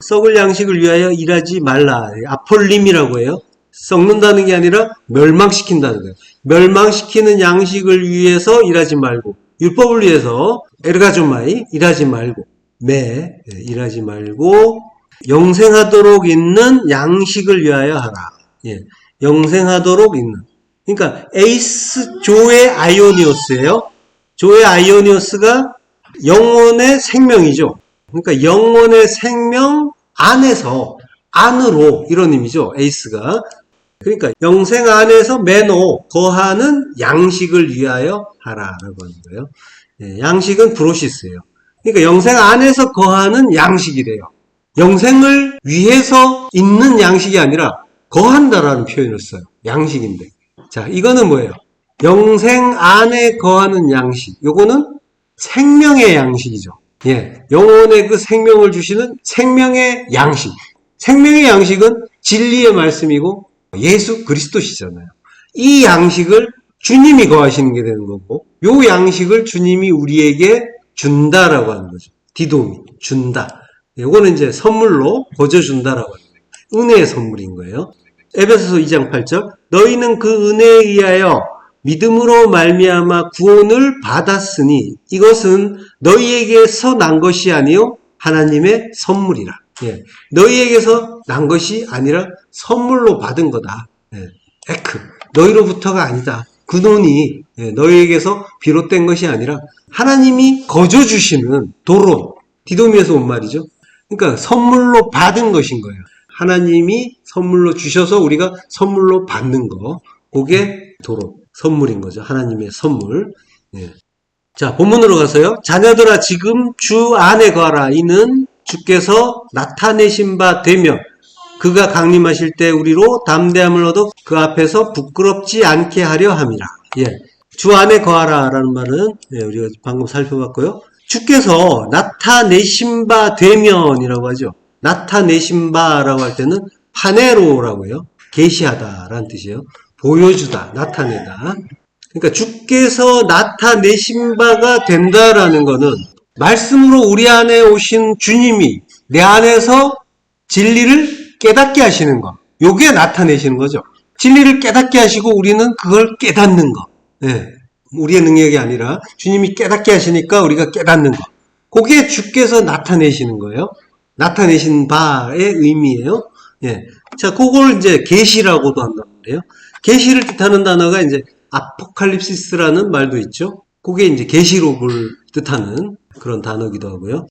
썩을 양식을 위하여 일하지 말라. 아폴림이라고 해요. 썩는다는 게 아니라 멸망시킨다는 거예요. 멸망시키는 양식을 위해서 일하지 말고, 율법을 위해서 에르가조마이 일하지 말고, 일하지 말고 영생하도록 있는 양식을 위하여 하라. 예, 영생하도록 있는. 그러니까 에이스 조의 아이오니오스예요. 조의 아이오니오스가 영혼의 생명이죠. 그러니까 영혼의 생명 안으로 이런 의미죠. 에이스가. 그러니까 영생 안에서 메노 거하는 양식을 위하여 하라라고 하는 거예요. 예, 양식은 브로시스예요. 그러니까 영생 안에서 거하는 양식이래요. 영생을 위해서 있는 양식이 아니라 거한다라는 표현을 써요. 양식인데. 자, 이거는 뭐예요? 영생 안에 거하는 양식. 요거는 생명의 양식이죠. 예, 영혼의 그 생명을 주시는 생명의 양식. 생명의 양식은 진리의 말씀이고 예수 그리스도시잖아요. 이 양식을 주님이 거하시는 게 되는 거고, 요 양식을 주님이 우리에게 준다라고 하는 거죠. 디도미, 준다. 요거는 이제 선물로 거저준다라고 하는 거예요. 은혜의 선물인 거예요. 에베소서 2장 8절. 너희는 그 은혜에 의하여 믿음으로 말미암아 구원을 받았으니 이것은 너희에게서 난 것이 아니요 하나님의 선물이라. 예, 너희에게서 난 것이 아니라 선물로 받은 거다. 예, 에크, 너희로부터가 아니다. 그 돈이 너희에게서 비롯된 것이 아니라 하나님이 거저 주시는 도론, 디도미에서 온 말이죠. 그러니까 선물로 받은 것인 거예요. 하나님이 선물로 주셔서 우리가 선물로 받는 거, 그게 도론, 선물인 거죠. 하나님의 선물. 예. 자, 본문으로 가서요. 자녀들아 지금 주 안에 거하라. 이는 주께서 나타내신 바 되면 그가 강림하실 때 우리로 담대함을 얻어 그 앞에서 부끄럽지 않게 하려 함이라. 예. 주 안에 거하라 라는 말은 우리가 방금 살펴봤고요. 주께서 나타내신 바 되면이라고 하죠. 나타내신 바라고 할 때는 파네로라고 해요. 계시하다라는 뜻이에요. 보여주다, 나타내다. 그러니까 주께서 나타내신 바가 된다라는 거는 말씀으로 우리 안에 오신 주님이 내 안에서 진리를 깨닫게 하시는 거. 요게 나타내시는 거죠. 진리를 깨닫게 하시고 우리는 그걸 깨닫는 거. 예. 우리의 능력이 아니라 주님이 깨닫게 하시니까 우리가 깨닫는 거. 그게 주께서 나타내시는 거예요. 나타내신 바의 의미예요. 예. 자, 그걸 이제 계시라고도 한단 말이에요. 계시를 뜻하는 단어가 이제 아포칼립시스라는 말도 있죠. 그게 이제 계시록을 뜻하는 그런 단어기도 하고요.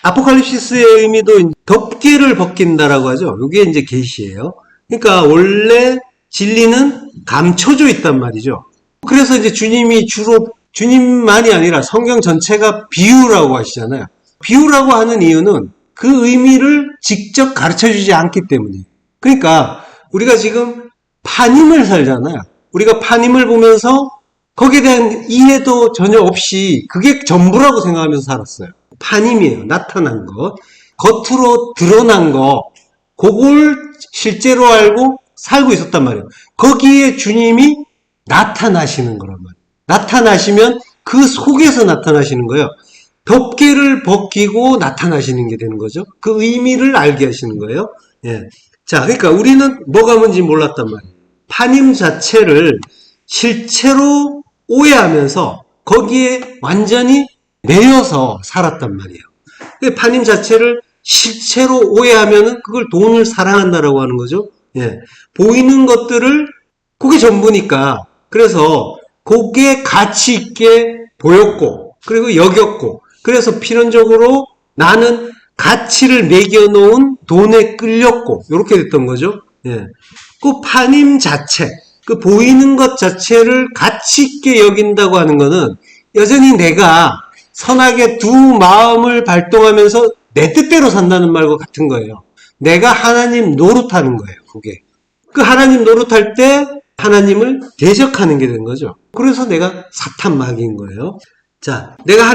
아포칼립시스의 의미도 덮개를 벗긴다라고 하죠. 이게 이제 계시예요. 그러니까 원래 진리는 감춰져 있단 말이죠. 그래서 이제 주님이 주로 주님만이 아니라 성경 전체가 비유라고 하시잖아요. 비유라고 하는 이유는 그 의미를 직접 가르쳐주지 않기 때문이에요. 그러니까 우리가 지금 파님을 살잖아요. 우리가 파님을 보면서 거기에 대한 이해도 전혀 없이 그게 전부라고 생각하면서 살았어요. 파님이에요. 나타난 것. 겉으로 드러난 거. 그걸 실제로 알고 살고 있었단 말이에요. 거기에 주님이 나타나시는 거란 말이에요. 나타나시면 그 속에서 나타나시는 거예요. 덮개를 벗기고 나타나시는 게 되는 거죠. 그 의미를 알게 하시는 거예요. 예. 자, 그러니까 우리는 뭐가 뭔지 몰랐단 말이에요. 파님 자체를 실체로 오해하면서 거기에 완전히 매여서 살았단 말이에요. 파님 자체를 실체로 오해하면은 그걸 돈을 사랑한다라고 하는 거죠. 예. 보이는 것들을 그게 전부니까. 그래서 그게 가치 있게 보였고, 그리고 여겼고, 그래서 필연적으로 나는 가치를 매겨놓은 돈에 끌렸고, 이렇게 됐던 거죠. 예. 그 파님 자체, 그 보이는 것 자체를 가치 있게 여긴다고 하는 거는 여전히 내가 선하게 두 마음을 발동하면서 내 뜻대로 산다는 말과 같은 거예요. 내가 하나님 노릇하는 거예요, 그게. 그 하나님 노릇할 때 하나님을 대적하는 게 된 거죠. 그래서 내가 사탄 마귀인 거예요. 자, 내가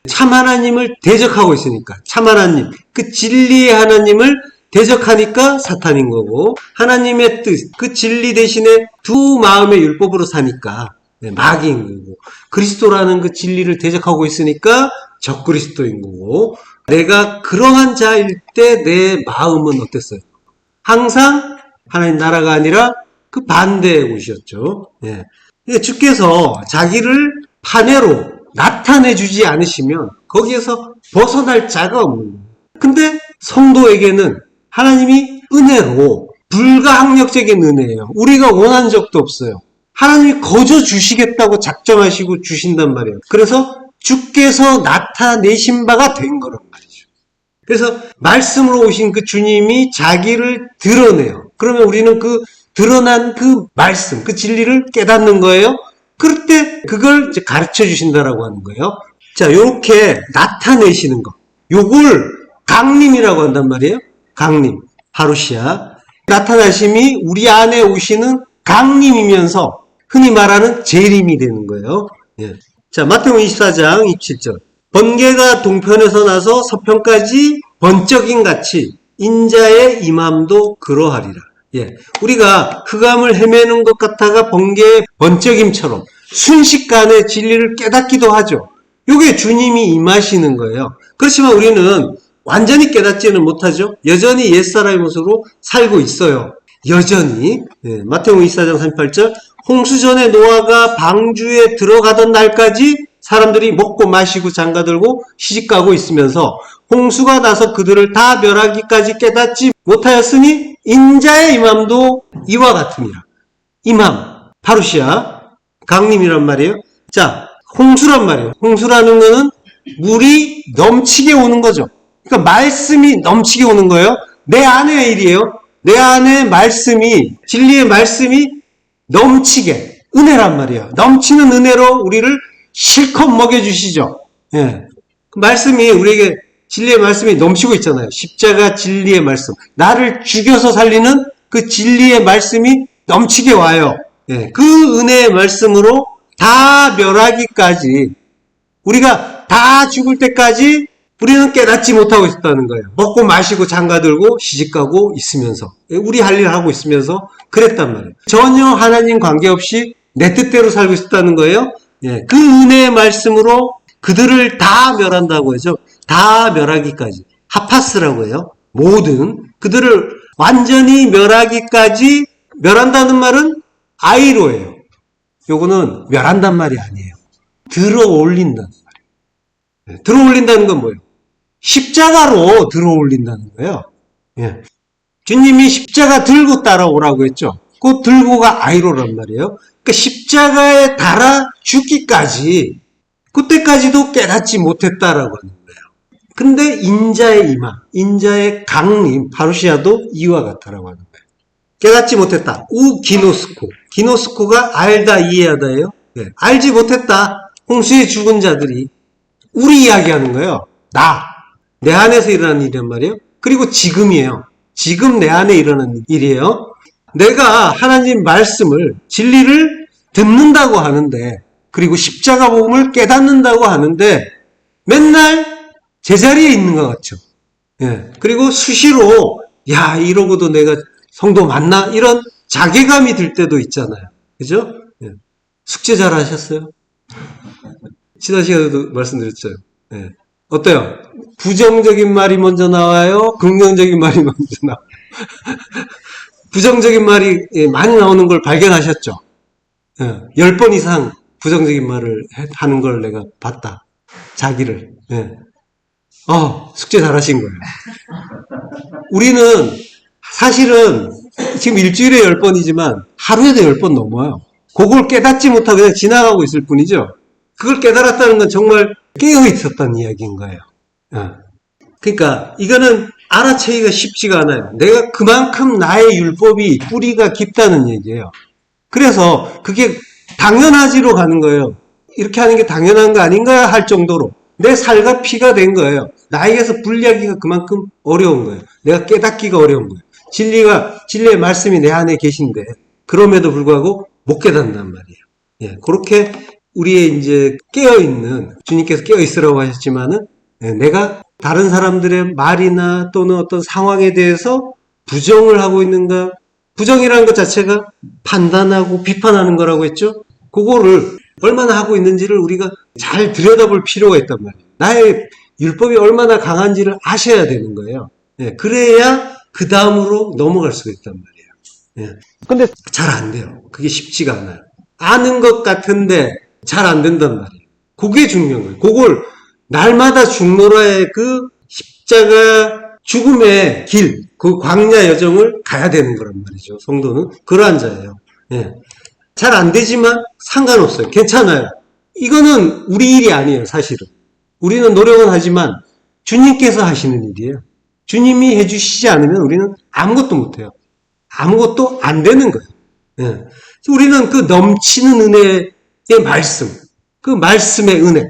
참 하나님을 대적하고 있으니까, 참 하나님, 그 진리의 하나님을 대적하니까 사탄인 거고, 하나님의 뜻, 그 진리 대신에 두 마음의 율법으로 사니까 마귀인 거고, 그리스도라는 그 진리를 대적하고 있으니까 적그리스도인 거고, 내가 그러한 자일 때 내 마음은 어땠어요? 항상 하나님 나라가 아니라 그 반대의 곳이었죠. 예. 주께서 자기를 판회로 나타내 주지 않으시면 거기에서 벗어날 자가 없는 거예요. 근데 성도에게는 하나님이 은혜로 불가항력적인 은혜예요. 우리가 원한 적도 없어요. 하나님이 거저 주시겠다고 작정하시고 주신단 말이에요. 그래서 주께서 나타내신 바가 된 거란 말이죠. 그래서 말씀으로 오신 그 주님이 자기를 드러내요. 그러면 우리는 그 드러난 그 말씀, 그 진리를 깨닫는 거예요. 그럴 때 그걸 이제 가르쳐 주신다라고 하는 거예요. 자, 요렇게 나타내시는 거. 요걸 강림이라고 한단 말이에요. 강림, 파루시아. 나타나심이 우리 안에 오시는 강림이면서 흔히 말하는 재림이 되는 거예요. 예. 자, 마태복음 24장 27절. 번개가 동편에서 나서 서편까지 번쩍임 같이 인자의 임함도 그러하리라. 예. 우리가 흑암을 헤매는 것 같아가 번개의 번쩍임처럼 순식간에 진리를 깨닫기도 하죠. 요게 주님이 임하시는 거예요. 그렇지만 우리는 완전히 깨닫지는 못하죠. 여전히 옛사람의 모습으로 살고 있어요. 여전히. 예. 마태복음 24장 38절. 홍수전에 노아가 방주에 들어가던 날까지 사람들이 먹고 마시고 장가들고 시집가고 있으면서 홍수가 나서 그들을 다 멸하기까지 깨닫지 못하였으니 인자의 임함도 이와 같으니라. 임함, 파루시아, 강림이란 말이에요. 자, 홍수란 말이에요. 홍수라는 거는 물이 넘치게 오는 거죠. 그러니까 말씀이 넘치게 오는 거예요. 내 안의 일이에요. 내 안에 말씀이, 진리의 말씀이 넘치게, 은혜란 말이에요. 넘치는 은혜로 우리를 실컷 먹여주시죠. 예. 그 말씀이 우리에게 진리의 말씀이 넘치고 있잖아요. 십자가 진리의 말씀. 나를 죽여서 살리는 그 진리의 말씀이 넘치게 와요. 예. 그 은혜의 말씀으로 다 멸하기까지, 우리가 다 죽을 때까지 우리는 깨닫지 못하고 있었다는 거예요. 먹고 마시고 장가들고 시집가고 있으면서, 우리 할 일 하고 있으면서 그랬단 말이에요. 전혀 하나님 관계없이 내 뜻대로 살고 있었다는 거예요. 예, 그 은혜의 말씀으로 그들을 다 멸한다고 하죠. 다 멸하기까지. 하파스라고 해요. 모든 그들을 완전히 멸하기까지. 멸한다는 말은 아이로예요. 요거는 멸한단 말이 아니에요. 들어올린다는 말이에요. 예, 들어올린다는 건 뭐예요? 십자가로 들어올린다는 거예요. 예. 주님이 십자가 들고 따라오라고 했죠. 그 들고가 아이로란 말이에요. 그러니까 십자가에 달아 죽기까지, 그때까지도 깨닫지 못했다라고 하는 거예요. 근데 인자의 임함, 인자의 강림, 파루시아도 이와 같다라고 하는 거예요. 깨닫지 못했다. 우기노스코. 기노스코가 알다, 이해하다예요. 네. 알지 못했다. 홍수에 죽은 자들이. 우리 이야기하는 거예요. 내 안에서 일어나는 일이란 말이에요. 그리고 지금이에요. 지금 내 안에 일어나는 일이에요. 내가 하나님 말씀을, 진리를 듣는다고 하는데, 그리고 십자가 복음을 깨닫는다고 하는데 맨날 제자리에 있는 것 같죠. 예. 그리고 수시로 야, 이러고도 내가 성도 맞나? 이런 자괴감이 들 때도 있잖아요. 그죠? 예. 숙제 잘 하셨어요? 지난 시간에도 말씀드렸죠. 예. 어때요? 부정적인 말이 먼저 나와요? 긍정적인 말이 먼저 나와요? 부정적인 말이 많이 나오는 걸 발견하셨죠? 10번 이상 부정적인 말을 하는 걸 내가 봤다. 자기를. 예. 숙제 잘하신 거예요. 우리는 사실은 지금 일주일에 10번이지만 하루에도 10번 넘어요. 그걸 깨닫지 못하고 그냥 지나가고 있을 뿐이죠. 그걸 깨달았다는 건 정말 깨어 있었다는 이야기인 거예요. 그러니까 이거는 알아채기가 쉽지가 않아요. 내가 그만큼 나의 율법이 뿌리가 깊다는 얘기예요. 그래서 그게 당연하지로 가는 거예요. 이렇게 하는 게 당연한 거 아닌가 할 정도로 내 살과 피가 된 거예요. 나에게서 분리하기가 그만큼 어려운 거예요. 내가 깨닫기가 어려운 거예요. 진리의 말씀이 내 안에 계신데, 그럼에도 불구하고 못 깨닫는단 말이에요. 예, 그렇게 우리의 이제 깨어있는, 주님께서 깨어있으라고 하셨지만은, 예, 내가 다른 사람들의 말이나 또는 어떤 상황에 대해서 부정을 하고 있는가, 부정이라는 것 자체가 판단하고 비판하는 거라고 했죠? 그거를 얼마나 하고 있는지를 우리가 잘 들여다볼 필요가 있단 말이에요. 나의 율법이 얼마나 강한지를 아셔야 되는 거예요. 예, 그래야 그 다음으로 넘어갈 수가 있단 말이에요. 예. 근데 잘 안 돼요. 그게 쉽지가 않아요. 아는 것 같은데 잘 안 된단 말이에요. 그게 중요한 거예요. 그걸 날마다 죽노라의 그 십자가 죽음의 길, 그 광야 여정을 가야 되는 거란 말이죠. 성도는 그러한 자예요. 예. 잘 안 되지만 상관없어요. 괜찮아요. 이거는 우리 일이 아니에요, 사실은. 우리는 노력은 하지만 주님께서 하시는 일이에요. 주님이 해주시지 않으면 우리는 아무것도 못해요. 아무것도 안 되는 거예요. 예. 우리는 그 넘치는 은혜의 말씀, 그 말씀의 은혜,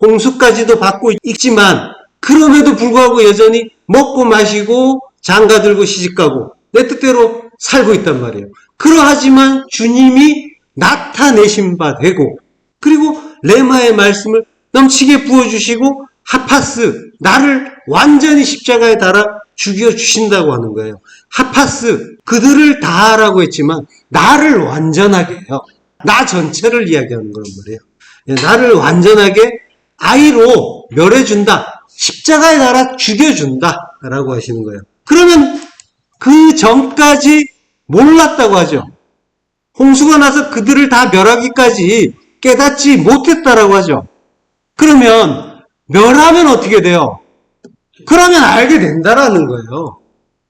홍수까지도 받고 있지만 그럼에도 불구하고 여전히 먹고 마시고 장가들고 시집가고 내 뜻대로 살고 있단 말이에요. 그러하지만 주님이 나타내신 바 되고, 그리고 레마의 말씀을 넘치게 부어주시고 하파스, 나를 완전히 십자가에 달아 죽여주신다고 하는 거예요. 하파스, 그들을 다하라고 했지만 나를 완전하게 해요. 나 전체를 이야기하는 거란 말이에요. 나를 완전하게 아이로 멸해준다. 십자가에 달아 죽여준다. 라고 하시는 거예요. 그러면 그 전까지 몰랐다고 하죠. 홍수가 나서 그들을 다 멸하기까지 깨닫지 못했다라고 하죠. 그러면 멸하면 어떻게 돼요? 그러면 알게 된다라는 거예요.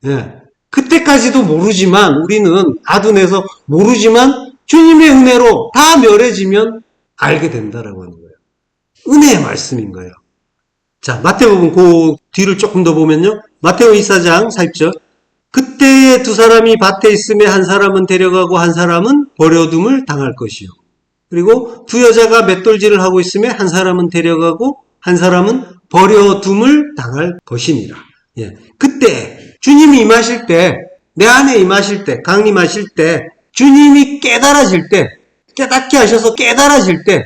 예. 그때까지도 모르지만, 우리는 아둔해서 모르지만 주님의 은혜로 다 멸해지면 알게 된다라고 하는 거예요. 은혜의 말씀인 거예요. 자, 마태복음 그 뒤를 조금 더 보면요. 마태복음 24장 40절. 그때에 두 사람이 밭에 있음에 한 사람은 데려가고 한 사람은 버려둠을 당할 것이요. 그리고 두 여자가 맷돌질을 하고 있음에 한 사람은 데려가고 한 사람은 버려둠을 당할 것이니라. 예. 그때 주님이 임하실 때, 내 안에 임하실 때, 강림하실 때, 주님이 깨달아질 때, 깨닫게 하셔서 깨달아질 때,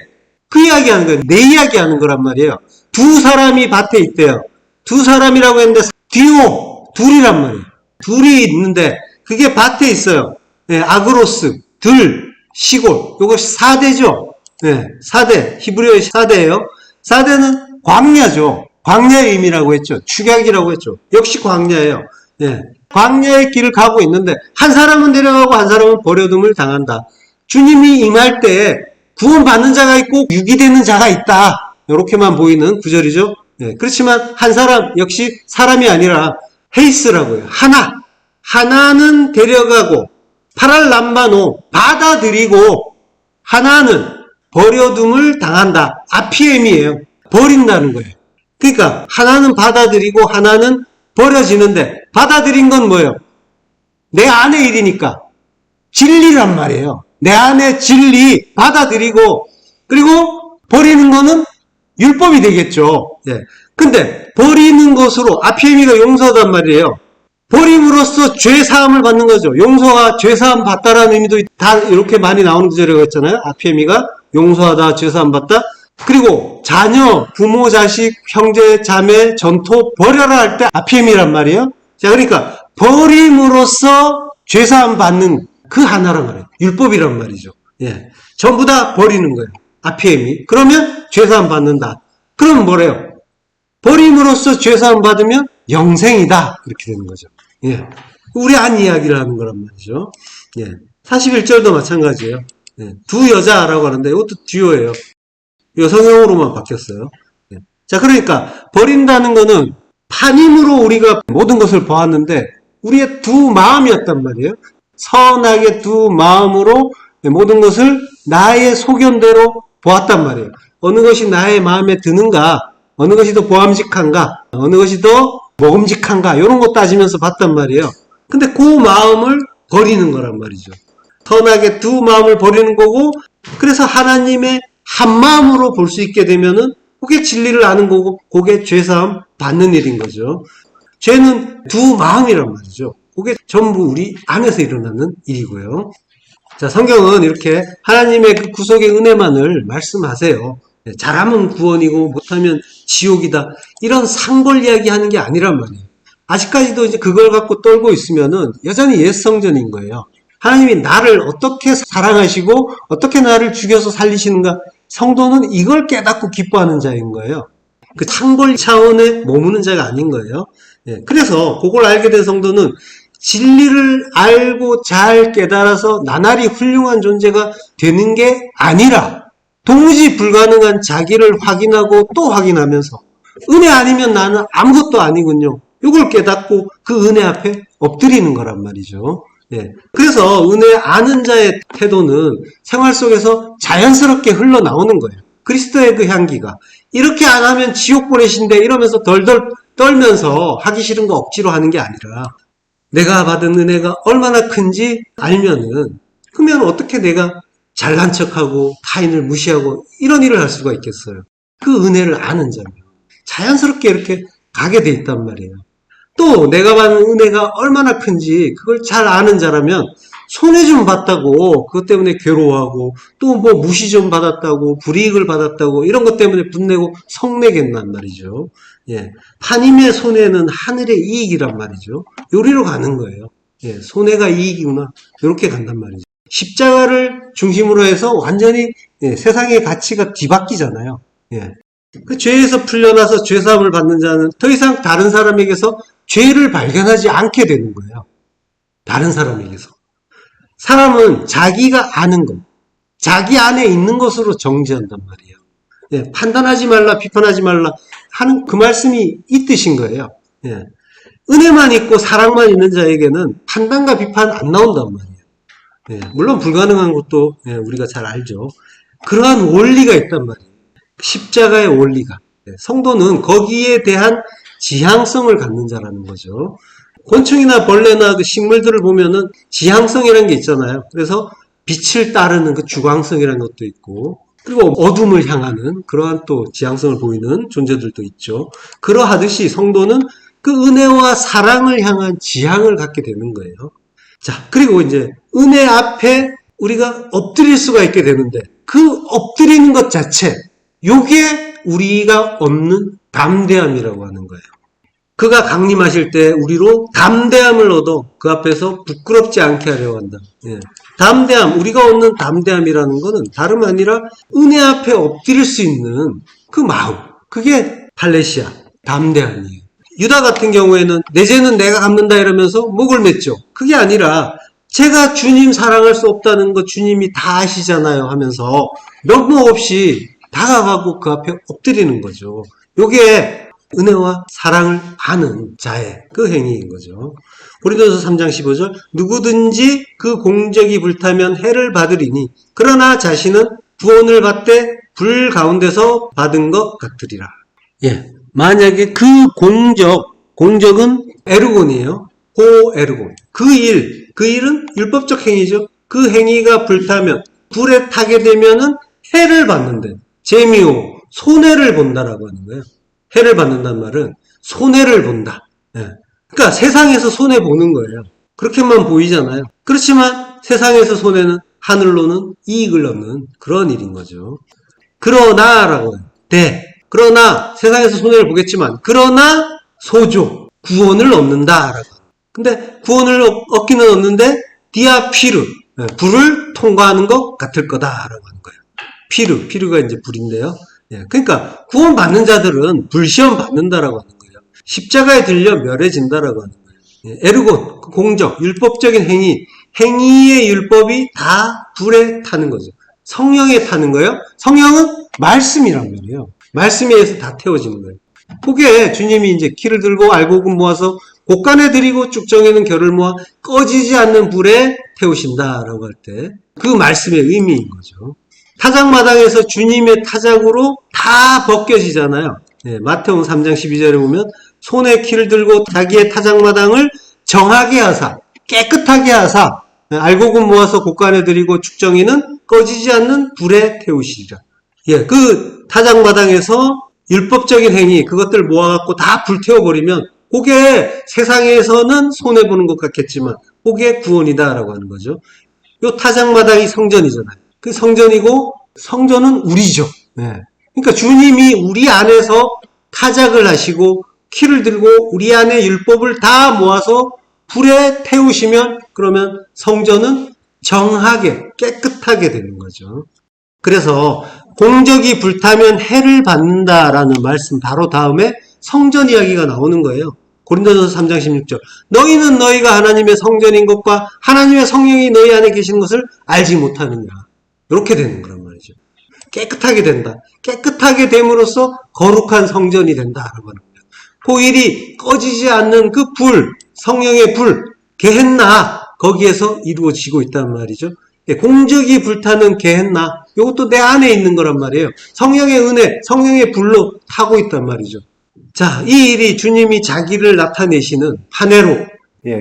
그 이야기하는 거예요. 내 이야기하는 거란 말이에요. 두 사람이 밭에 있대요. 두 사람이라고 했는데 디오, 둘이란 말이에요. 둘이 있는데 그게 밭에 있어요. 네, 아그로스, 들, 시골. 이것이 4대죠. 네, 4대. 히브리어의 4대예요. 4대는 광야죠. 광야의 의미라고 했죠. 축약이라고 했죠. 역시 광야예요. 네, 광야의 길을 가고 있는데 한 사람은 내려가고 한 사람은 버려둠을 당한다. 주님이 임할 때 구원받는 자가 있고 유기되는 자가 있다. 이렇게만 보이는 구절이죠. 네, 그렇지만 한 사람, 역시 사람이 아니라 헤이스라고 해요. 하나는 데려가고 파랄람바노 받아들이고, 하나는 버려둠을 당한다. 아피엠이에요. 버린다는 거예요. 그러니까 하나는 받아들이고 하나는 버려지는데, 받아들인 건 뭐예요? 내 안의 일이니까 진리란 말이에요. 내 안의 진리 받아들이고, 그리고 버리는 거는 율법이 되겠죠. 예. 근데 버리는 것으로 아피에미가 용서단 말이에요. 버림으로써 죄 사함을 받는 거죠. 용서가 죄 사함 받다라는 의미도 다 이렇게 많이 나오는 구절이라고 했잖아요. 아피에미가 용서하다, 죄 사함 받다. 그리고 자녀, 부모, 자식, 형제, 자매, 전토 버려라 할 때 아피에미란 말이에요. 자, 그러니까 버림으로써 죄 사함 받는 그 하나란 말이에요. 율법이란 말이죠. 예. 전부 다 버리는 거예요. 아피에미. 그러면 죄 사함 받는다. 그럼 뭐래요? 버림으로써 죄사함 받으면 영생이다. 이렇게 되는 거죠. 예. 우리 안 이야기를 하는 거란 말이죠. 예. 41절도 마찬가지예요. 예. 두 여자라고 하는데 이것도 듀오예요. 여성형으로만 바뀌었어요. 예. 자, 그러니까 버린다는 거는 판임으로 우리가 모든 것을 보았는데 우리의 두 마음이었단 말이에요. 선하게 두 마음으로 모든 것을 나의 소견대로 보았단 말이에요. 어느 것이 나의 마음에 드는가, 어느 것이 더 보암직한가, 어느 것이 더 먹음직한가, 이런 거 따지면서 봤단 말이에요. 근데 그 마음을 버리는 거란 말이죠. 선하게 두 마음을 버리는 거고, 그래서 하나님의 한 마음으로 볼 수 있게 되면은 그게 진리를 아는 거고, 그게 죄사함 받는 일인 거죠. 죄는 두 마음이란 말이죠. 그게 전부 우리 안에서 일어나는 일이고요. 자, 성경은 이렇게 하나님의 그 구속의 은혜만을 말씀하세요. 잘하면 구원이고 못하면 지옥이다. 이런 상벌 이야기 하는 게 아니란 말이에요. 아직까지도 이제 그걸 갖고 떨고 있으면은 여전히 옛 성전인 거예요. 하나님이 나를 어떻게 사랑하시고 어떻게 나를 죽여서 살리시는가. 성도는 이걸 깨닫고 기뻐하는 자인 거예요. 그 상벌 차원에 머무는 자가 아닌 거예요. 그래서 그걸 알게 된 성도는 진리를 알고 잘 깨달아서 나날이 훌륭한 존재가 되는 게 아니라 도무지 불가능한 자기를 확인하고 또 확인하면서 은혜 아니면 나는 아무것도 아니군요. 이걸 깨닫고 그 은혜 앞에 엎드리는 거란 말이죠. 그래서 은혜 아는 자의 태도는 생활 속에서 자연스럽게 흘러나오는 거예요. 그리스도의 그 향기가. 이렇게 안 하면 지옥 보내신대 이러면서 덜덜 떨면서 하기 싫은 거 억지로 하는 게 아니라 내가 받은 은혜가 얼마나 큰지 알면은 그러면 어떻게 내가 잘난 척하고 타인을 무시하고 이런 일을 할 수가 있겠어요. 그 은혜를 아는 자면 자연스럽게 이렇게 가게 돼 있단 말이에요. 또 내가 받은 은혜가 얼마나 큰지 그걸 잘 아는 자라면 손해 좀 봤다고 그것 때문에 괴로워하고 또 뭐 무시 좀 받았다고 불이익을 받았다고 이런 것 때문에 분내고 성내겠단 말이죠. 파님의 손해는 하늘의 이익이란 말이죠. 요리로 가는 거예요. 손해가 이익이구나 이렇게 간단 말이죠. 십자가를 중심으로 해서 완전히 세상의 가치가 뒤바뀌잖아요. 그 죄에서 풀려나서 죄사함을 받는 자는 더 이상 다른 사람에게서 죄를 발견하지 않게 되는 거예요. 다른 사람에게서. 사람은 자기가 아는 것, 자기 안에 있는 것으로 정죄한단 말이에요. 판단하지 말라, 비판하지 말라 하는 그 말씀이 이 뜻인 거예요. 은혜만 있고 사랑만 있는 자에게는 판단과 비판 안 나온단 말이에요. 물론 불가능한 것도 우리가 잘 알죠. 그러한 원리가 있단 말이에요. 십자가의 원리가. 성도는 거기에 대한 지향성을 갖는 자라는 거죠. 곤충이나 벌레나 그 식물들을 보면은 지향성이라는 게 있잖아요. 그래서 빛을 따르는 그 주광성이라는 것도 있고, 그리고 어둠을 향하는 그러한 또 지향성을 보이는 존재들도 있죠. 그러하듯이 성도는 그 은혜와 사랑을 향한 지향을 갖게 되는 거예요. 자, 그리고 이제 은혜 앞에 우리가 엎드릴 수가 있게 되는데 그 엎드리는 것 자체, 요게 우리가 없는 담대함이라고 하는 거예요. 그가 강림하실 때 우리로 담대함을 얻어 그 앞에서 부끄럽지 않게 하려고 한다. 담대함, 우리가 얻는 담대함이라는 것은 다름 아니라 은혜 앞에 엎드릴 수 있는 그 마음, 그게 팔레시아, 담대함이에요. 유다 같은 경우에는 내 죄는 내가 갚는다 이러면서 목을 맸죠. 그게 아니라 제가 주님 사랑할 수 없다는 거 주님이 다 아시잖아요 하면서 면목 없이 다가가고 그 앞에 엎드리는 거죠. 요게 은혜와 사랑을 아는 자의 그 행위인 거죠. 고린도서 3장 15절 누구든지 그 공적이 불타면 해를 받으리니 그러나 자신은 구원을 받되 불 가운데서 받은 것 같으리라. 만약에 그 공적은 에르곤이에요. 호에르곤. 그 일은 율법적 행위죠. 그 행위가 불타면 불에 타게 되면은 해를 받는데 재미오 손해를 본다라고 하는 거예요. 해를 받는다는 말은 손해를 본다. 그러니까 세상에서 손해 보는 거예요. 그렇게만 보이잖아요. 그렇지만 세상에서 손해는 하늘로는 이익을 얻는 그런 일인 거죠. 그러나라고 해요. 그러나 세상에서 손해를 보겠지만 그러나 소조 구원을 얻는다라고. 근데 구원을 얻기는 얻는데 디아피르 불을 통과하는 것 같을 거다라고 하는 거예요. 피르가 이제 불인데요. 그러니까 구원 받는 자들은 불시험 받는다라고 하는 거예요. 십자가에 들려 멸해진다라고 하는 거예요. 에르곤 공적 율법적인 행위의 율법이 다 불에 타는 거죠. 성령에 타는 거예요. 성령은 말씀이란 말이에요. 말씀에 의해서 다 태워지는 거예요. 그게 주님이 이제 키를 들고 알곡은 모아서 곳간에 들이고 쭉정에는 결을 모아 꺼지지 않는 불에 태우신다라고 할 때 그 말씀의 의미인 거죠. 타작마당에서 주님의 타작으로 다 벗겨지잖아요. 마태복음 3장 12절에 보면 손에 키를 들고 자기의 타작마당을 정하게 하사 깨끗하게 하사 알곡은 모아서 곳간에 들이고 축정이는 꺼지지 않는 불에 태우시리라. 그 타작마당에서 율법적인 행위, 그것들 모아갖고 다 불태워버리면 그게 세상에서는 손해보는 것 같겠지만 그게 구원이다라고 하는 거죠. 요 타작마당이 성전이잖아요. 그 성전이고 성전은 우리죠. 네. 그러니까 주님이 우리 안에서 타작을 하시고 키를 들고 우리 안에 율법을 다 모아서 불에 태우시면 그러면 성전은 정하게 깨끗하게 되는 거죠. 그래서 공적이 불타면 해를 받는다라는 말씀 바로 다음에 성전 이야기가 나오는 거예요. 고린도전서 3장 16절. 너희는 너희가 하나님의 성전인 것과 하나님의 성령이 너희 안에 계시는 것을 알지 못하느냐. 이렇게 되는 거란 말이죠. 깨끗하게 된다. 깨끗하게 됨으로써 거룩한 성전이 된다라고 하는 거예요. 그 일이 꺼지지 않는 그 불, 성령의 불, 게헨나 거기에서 이루어지고 있단 말이죠. 공적이 불타는 게헨나 이것도 내 안에 있는 거란 말이에요. 성령의 은혜, 성령의 불로 타고 있단 말이죠. 자, 이 일이 주님이 자기를 나타내시는 한해로,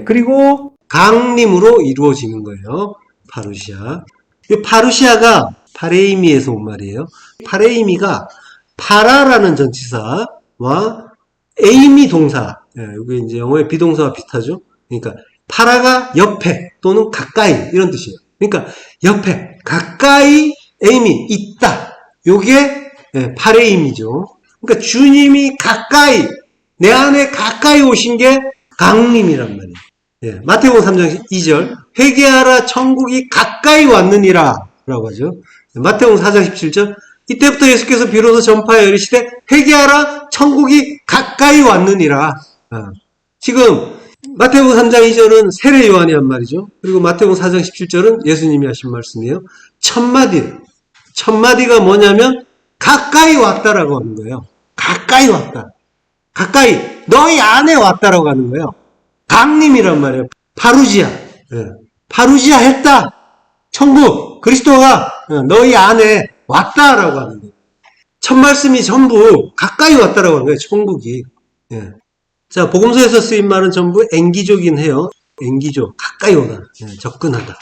그리고 강림으로 이루어지는 거예요. 파루시아. 이 파루시아가 파레이미에서 온 말이에요. 파레이미가 파라라는 전치사와 에이미 동사, 여기 이제 영어의 비동사와 비슷하죠. 그러니까 파라가 옆에 또는 가까이 이런 뜻이에요. 그러니까 옆에, 가까이, 에이미, 있다. 요게 파레임이죠. 그러니까 주님이 가까이, 내 안에 가까이 오신 게 강림이란 말이에요. 마태복음 3장 2절, 회개하라 천국이 가까이 왔느니라 라고 하죠. 마태복음 4장 17절, 이때부터 예수께서 비로소 전파하여 이르시되 회개하라 천국이 가까이 왔느니라. 지금 마태복음 3장 2절은 세례 요한이 한 말이죠. 그리고 마태복음 4장 17절은 예수님이 하신 말씀이에요. 첫마디가 뭐냐면 가까이 왔다라고 하는 거예요. 가까이 왔다. 가까이 너희 안에 왔다라고 하는 거예요. 강림이란 말이에요. 파루지아. 파루지아 했다. 천국 그리스도가 너희 안에 왔다라고 하는 거예요. 첫 말씀이 전부 가까이 왔다라고 하는 거예요. 천국이. 자, 복음서에서 쓰인 말은 전부 앵기조긴 해요. 앵기조, 가까이 오다, 접근하다.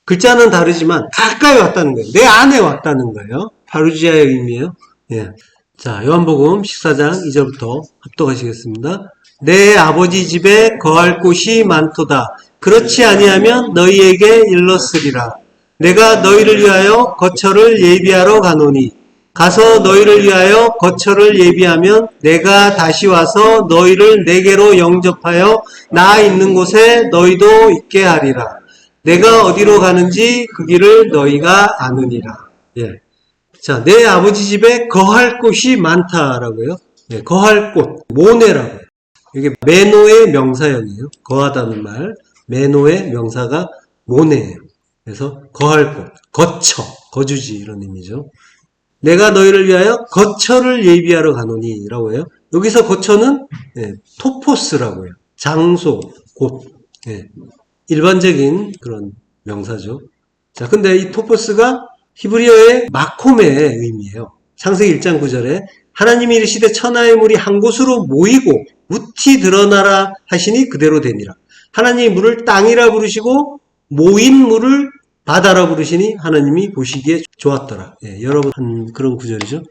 글자는 다르지만 가까이 왔다는 거예요. 내 안에 왔다는 거예요. 파루지아의 의미예요. 자, 요한복음 14장 2절부터 합독하시겠습니다. 내 아버지 집에 거할 곳이 많도다. 그렇지 아니하면 너희에게 일렀으리라. 내가 너희를 위하여 거처를 예비하러 가노니 가서 너희를 위하여 거처를 예비하면 내가 다시 와서 너희를 내게로 영접하여 나 있는 곳에 너희도 있게 하리라. 내가 어디로 가는지 그 길을 너희가 아느니라. 자, 내 아버지 집에 거할 곳이 많다라고요. 거할 곳, 모네라고요. 이게 메노의 명사형이에요. 거하다는 말, 메노의 명사가 모네예요. 그래서 거할 곳, 거처, 거주지 이런 의미죠. 내가 너희를 위하여 거처를 예비하러 가노니 라고 해요. 여기서 거처는 토포스라고 해요. 장소, 곳. 일반적인 그런 명사죠. 자, 근데 이 토포스가 히브리어의 마콤의 의미예요. 창세기 1장 9절에 하나님이 이르시되 천하의 물이 한 곳으로 모이고 무티 드러나라 하시니 그대로 되니라. 하나님이 물을 땅이라 부르시고 모인 물을 바다라 부르시니 하나님이 보시기에 좋았더라. 여러 번 한 그런 구절이죠.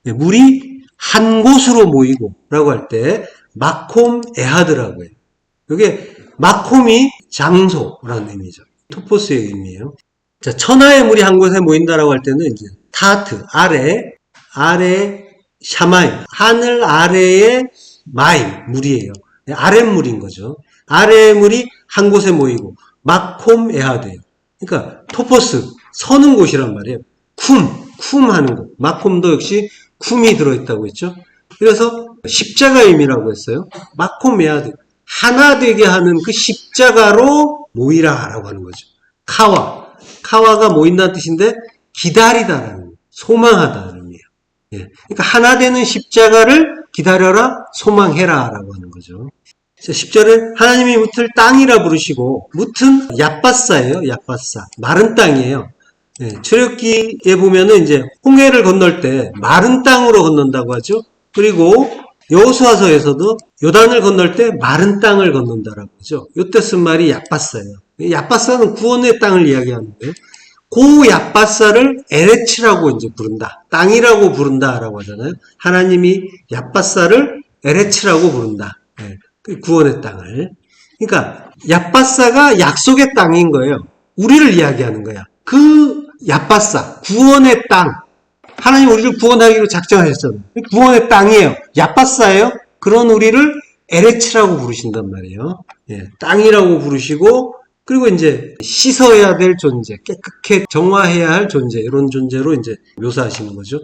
물이 한 곳으로 모이고 라고 할 때 마콤 에하드라고 해요. 이게 마콤이 장소라는 의미죠. 토포스의 의미예요. 자, 천하의 물이 한 곳에 모인다라고 할 때는 이제 타트, 아래 샤마임, 하늘 아래의 마임, 물이에요. 아랫물인 거죠. 아래의 물이 한 곳에 모이고 마콤 에하드예요. 그러니까 토포스, 서는 곳이란 말이에요. 쿰 하는 곳. 마콤도 역시 쿰이 들어있다고 했죠. 그래서 십자가 의미라고 했어요. 마콤 에하드. 하나 되게 하는 그 십자가로 모이라라고 하는 거죠. 카와가 모인다는 뜻인데 기다리다라는, 소망하다는 의미예요. 그러니까 하나 되는 십자가를 기다려라, 소망해라라고 하는 거죠. 10절에 하나님이 뭇을 땅이라 부르시고, 뭇은 얍바사예요. 얍바사. 마른 땅이에요. 출애굽기에 보면은 이제 홍해를 건널 때 마른 땅으로 건넌다고 하죠. 그리고 여호수아서에서도 요단을 건널 때 마른 땅을 건넌다라고 하죠. 요때 쓴 말이 얍바사예요. 얍바사는 구원의 땅을 이야기하는데, 그 얍바사를 에레츠라고 이제 부른다. 땅이라고 부른다라고 하잖아요. 하나님이 얍바사를 에레츠라고 부른다. 예, 그 구원의 땅을. 그러니까 얍바사가 약속의 땅인 거예요. 우리를 이야기하는 거야. 그 얍바사, 구원의 땅. 하나님 우리를 구원하기로 작정하셨잖아요. 구원의 땅이에요. 얍바사예요. 그런 우리를 에레츠라고 부르신단 말이에요. 예, 땅이라고 부르시고, 그리고 이제 씻어야 될 존재, 깨끗해 정화해야 할 존재, 이런 존재로 이제 묘사하시는 거죠.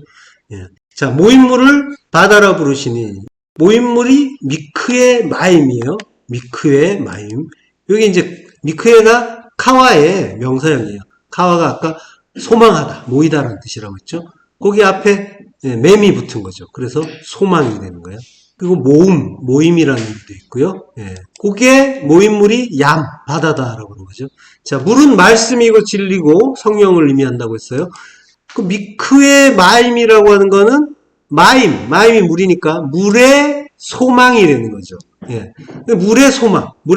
예. 자, 모임물을 바다라 부르시니, 모임물이 미크의 마임이에요. 미크의 마임. 여기 이제 미크에가 카와의 명사형이에요. 카와가 아까 소망하다, 모이다라는 뜻이라고 했죠. 거기 앞에 맴이 붙은 거죠. 그래서 소망이 되는 거예요. 그리고 모임이라는 의미도 있고요. 예. 그게 모임물이 바다다라고 그러는 거죠. 자, 물은 말씀이고 진리고 성령을 의미한다고 했어요. 그 미크의 마임이라고 하는 거는 마임이 물이니까 물의 소망이 되는 거죠. 예. 물의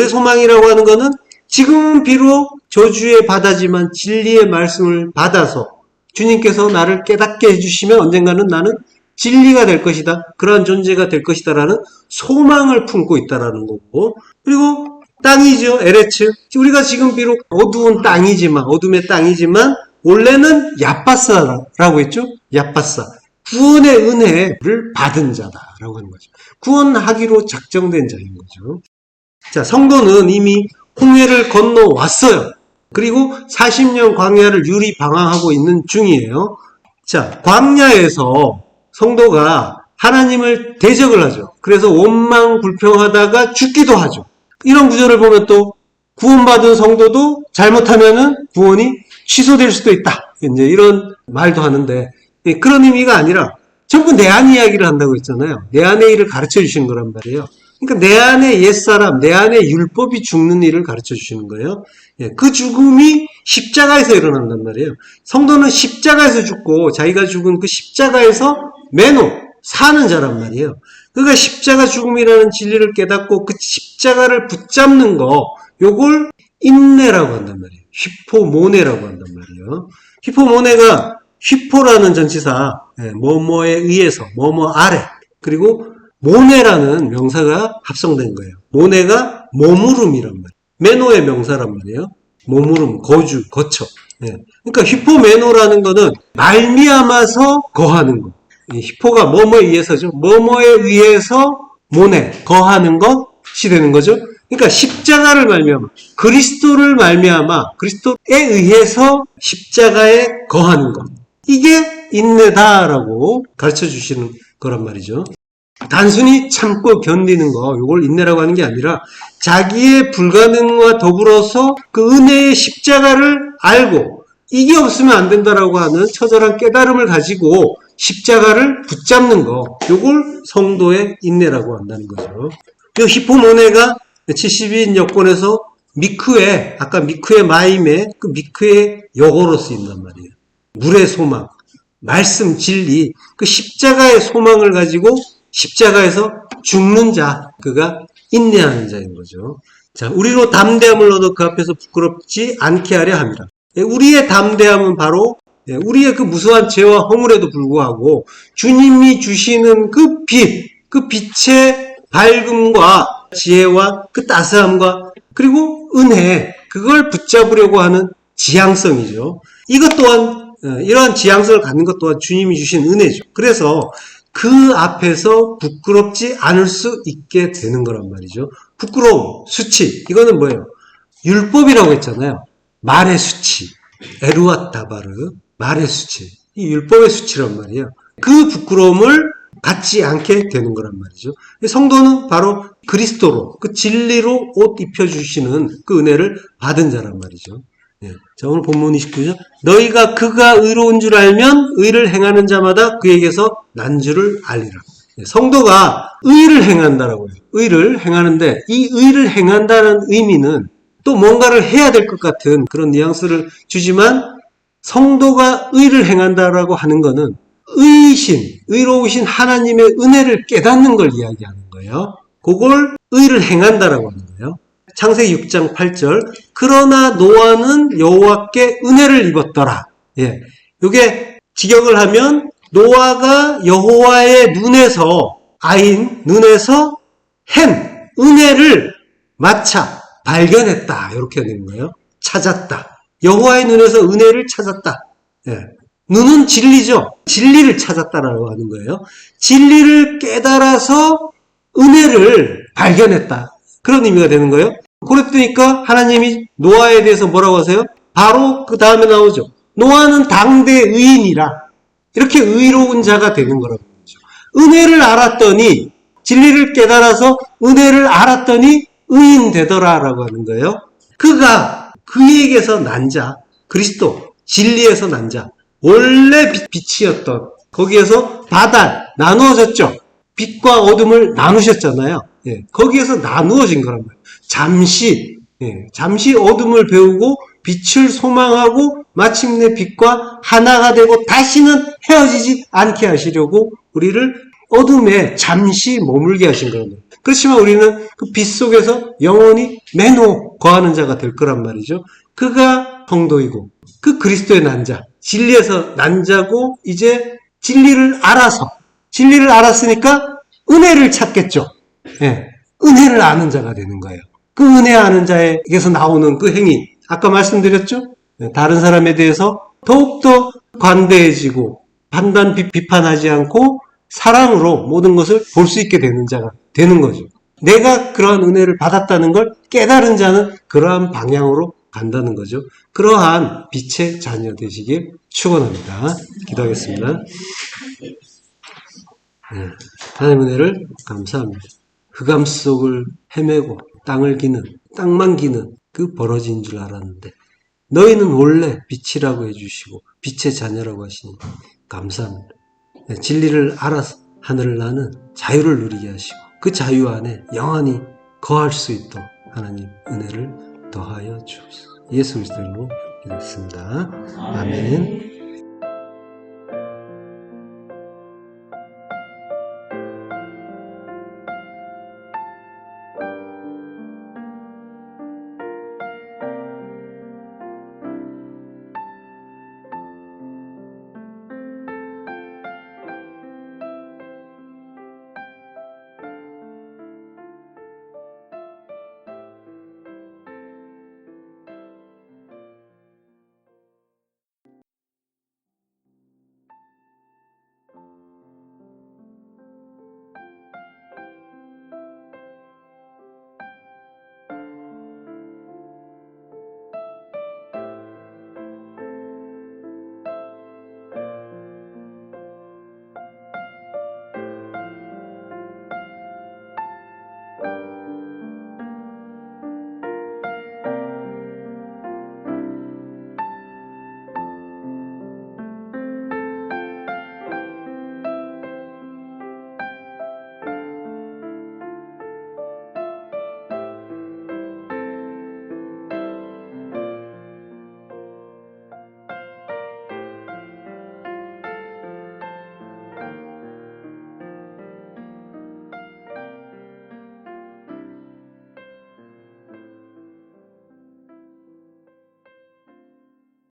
소망이라고 하는 거는 지금은 비록 저주의 바다지만 진리의 말씀을 받아서 주님께서 나를 깨닫게 해주시면 언젠가는 나는 진리가 될 것이다. 그러한 존재가 될 것이다. 라는 소망을 품고 있다라는 거고. 그리고 땅이죠. 에레츠. 우리가 지금 비록 어두운 땅이지만, 어둠의 땅이지만, 원래는 얍바사라고 했죠. 얍바사. 구원의 은혜를 받은 자다라고 하는 거죠. 구원하기로 작정된 자인 거죠. 자, 성도는 이미 홍해를 건너왔어요. 그리고 40년 광야를 유리 방황하고 있는 중이에요. 자, 광야에서 성도가 하나님을 대적을 하죠. 그래서 원망 불평하다가 죽기도 하죠. 이런 구절을 보면 또 구원받은 성도도 잘못하면은 구원이 취소될 수도 있다. 이제 이런 말도 하는데 그런 의미가 아니라 전부 내 안 이야기를 한다고 했잖아요. 내 안의 일을 가르쳐 주시는 거란 말이에요. 그러니까 내 안에 옛사람, 내 안에 율법이 죽는 일을 가르쳐 주시는 거예요. 그 죽음이 십자가에서 일어난단 말이에요. 성도는 십자가에서 죽고 자기가 죽은 그 십자가에서 사는 자란 말이에요. 그러니까 십자가 죽음이라는 진리를 깨닫고 그 십자가를 붙잡는 거, 요걸 인내라고 한단 말이에요. 휘포모네라고 한단 말이에요. 휘포모네가 휘포라는 전치사, 뭐뭐에 의해서, 뭐뭐 아래, 그리고 모네라는 명사가 합성된 거예요. 모네가 머무름이란 말이에요. 메노의 명사란 말이에요. 머무름, 거주, 거처. 그러니까 휘포메노라는 거는 말미암아서 거하는 거. 히포가 뭐뭐에 의해서죠. 뭐뭐에 의해서 모네, 거하는 것이 되는 거죠. 그러니까 십자가를 말미암아, 그리스도를 말미암아, 그리스도에 의해서 십자가에 거하는 것. 이게 인내다라고 가르쳐 주시는 거란 말이죠. 단순히 참고 견디는 거, 이걸 인내라고 하는 게 아니라 자기의 불가능과 더불어서 그 은혜의 십자가를 알고 이게 없으면 안 된다라고 하는 처절한 깨달음을 가지고 십자가를 붙잡는 거, 이걸 성도의 인내라고 한다는 거죠. 이 히포모네가 70인 여권에서 미크에, 아까 미크의 마임에 그 미크의 여고로 쓰인단 말이에요. 물의 소망, 말씀, 진리, 그 십자가의 소망을 가지고 십자가에서 죽는 자, 그가 인내하는 자인 거죠. 자, 우리로 담대함을 얻어 그 앞에서 부끄럽지 않게 하려 함이라. 우리의 담대함은 바로 우리의 그 무수한 죄와 허물에도 불구하고 주님이 주시는 그 빛, 그 빛의 밝음과 지혜와 그 따스함과 그리고 은혜, 그걸 붙잡으려고 하는 지향성이죠. 이것 또한, 이러한 지향성을 갖는 것 또한 주님이 주신 은혜죠. 그래서 그 앞에서 부끄럽지 않을 수 있게 되는 거란 말이죠. 부끄러움, 수치, 이거는 뭐예요? 율법이라고 했잖아요. 말의 수치, 에루아타바르, 말의 수치, 이 율법의 수치란 말이에요. 그 부끄러움을 갖지 않게 되는 거란 말이죠. 성도는 바로 그리스도로, 그 진리로 옷 입혀주시는 그 은혜를 받은 자란 말이죠. 자, 오늘 본문 29절. 너희가 그가 의로운 줄 알면 의를 행하는 자마다 그에게서 난 줄을 알리라. 성도가 의를 행한다라고 해요. 의를 행하는데 이 의를 행한다는 의미는 또 뭔가를 해야 될 것 같은 그런 뉘앙스를 주지만 성도가 의를 행한다라고 하는 거는 의로우신 하나님의 은혜를 깨닫는 걸 이야기하는 거예요. 그걸 의를 행한다라고 하는 거예요. 창세기 6장 8절. 그러나 노아는 여호와께 은혜를 입었더라. 예. 요게 직역을 하면 노아가 여호와의 눈에서 눈에서 은혜를 마차 발견했다. 이렇게 되는 거예요. 찾았다. 여호와의 눈에서 은혜를 찾았다. 예. 눈은 진리죠. 진리를 찾았다라고 하는 거예요. 진리를 깨달아서 은혜를 발견했다. 그런 의미가 되는 거예요. 그랬더니까 하나님이 노아에 대해서 뭐라고 하세요? 바로 그 다음에 나오죠. 노아는 당대 의인이라 이렇게 의로운 자가 되는 거라고 하죠. 은혜를 알았더니 진리를 깨달아서 은혜를 알았더니 의인 되더라라고 하는 거예요. 그가 그에게서 난 자, 그리스도 진리에서 난 자, 원래 빛이었던 거기에서 나누어졌죠. 빛과 어둠을 나누셨잖아요. 예, 거기에서 나누어진 거란 말이에요. 잠시 어둠을 배우고 빛을 소망하고 마침내 빛과 하나가 되고 다시는 헤어지지 않게 하시려고 우리를 어둠에 잠시 머물게 하신 거란 말이에요. 그렇지만 우리는 그 빛 속에서 영원히 매너 거하는 자가 될 거란 말이죠. 그가 성도이고 그 그리스도의 난 자, 진리에서 난 자고 이제 진리를 알았으니까 은혜를 찾겠죠. 예, 은혜를 아는 자가 되는 거예요. 그 은혜 아는 자에게서 나오는 그 행위, 아까 말씀드렸죠? 다른 사람에 대해서 더욱더 관대해지고 비판하지 않고 사랑으로 모든 것을 볼 수 있게 되는 자가 되는 거죠. 내가 그러한 은혜를 받았다는 걸 깨달은 자는 그러한 방향으로 간다는 거죠. 그러한 빛의 자녀 되시길 축원합니다. 기도하겠습니다. 하나님의 은혜를 감사합니다. 흑암 속을 헤매고 땅만 기는 그 버러지인 줄 알았는데 너희는 원래 빛이라고 해주시고 빛의 자녀라고 하시니 감사합니다. 진리를 알아서 하늘을 나는 자유를 누리게 하시고 그 자유 안에 영원히 거할 수 있도록 하나님 은혜를 더하여 주옵소서. 예수 그리스도 이름으로 기도했습니다. 아멘.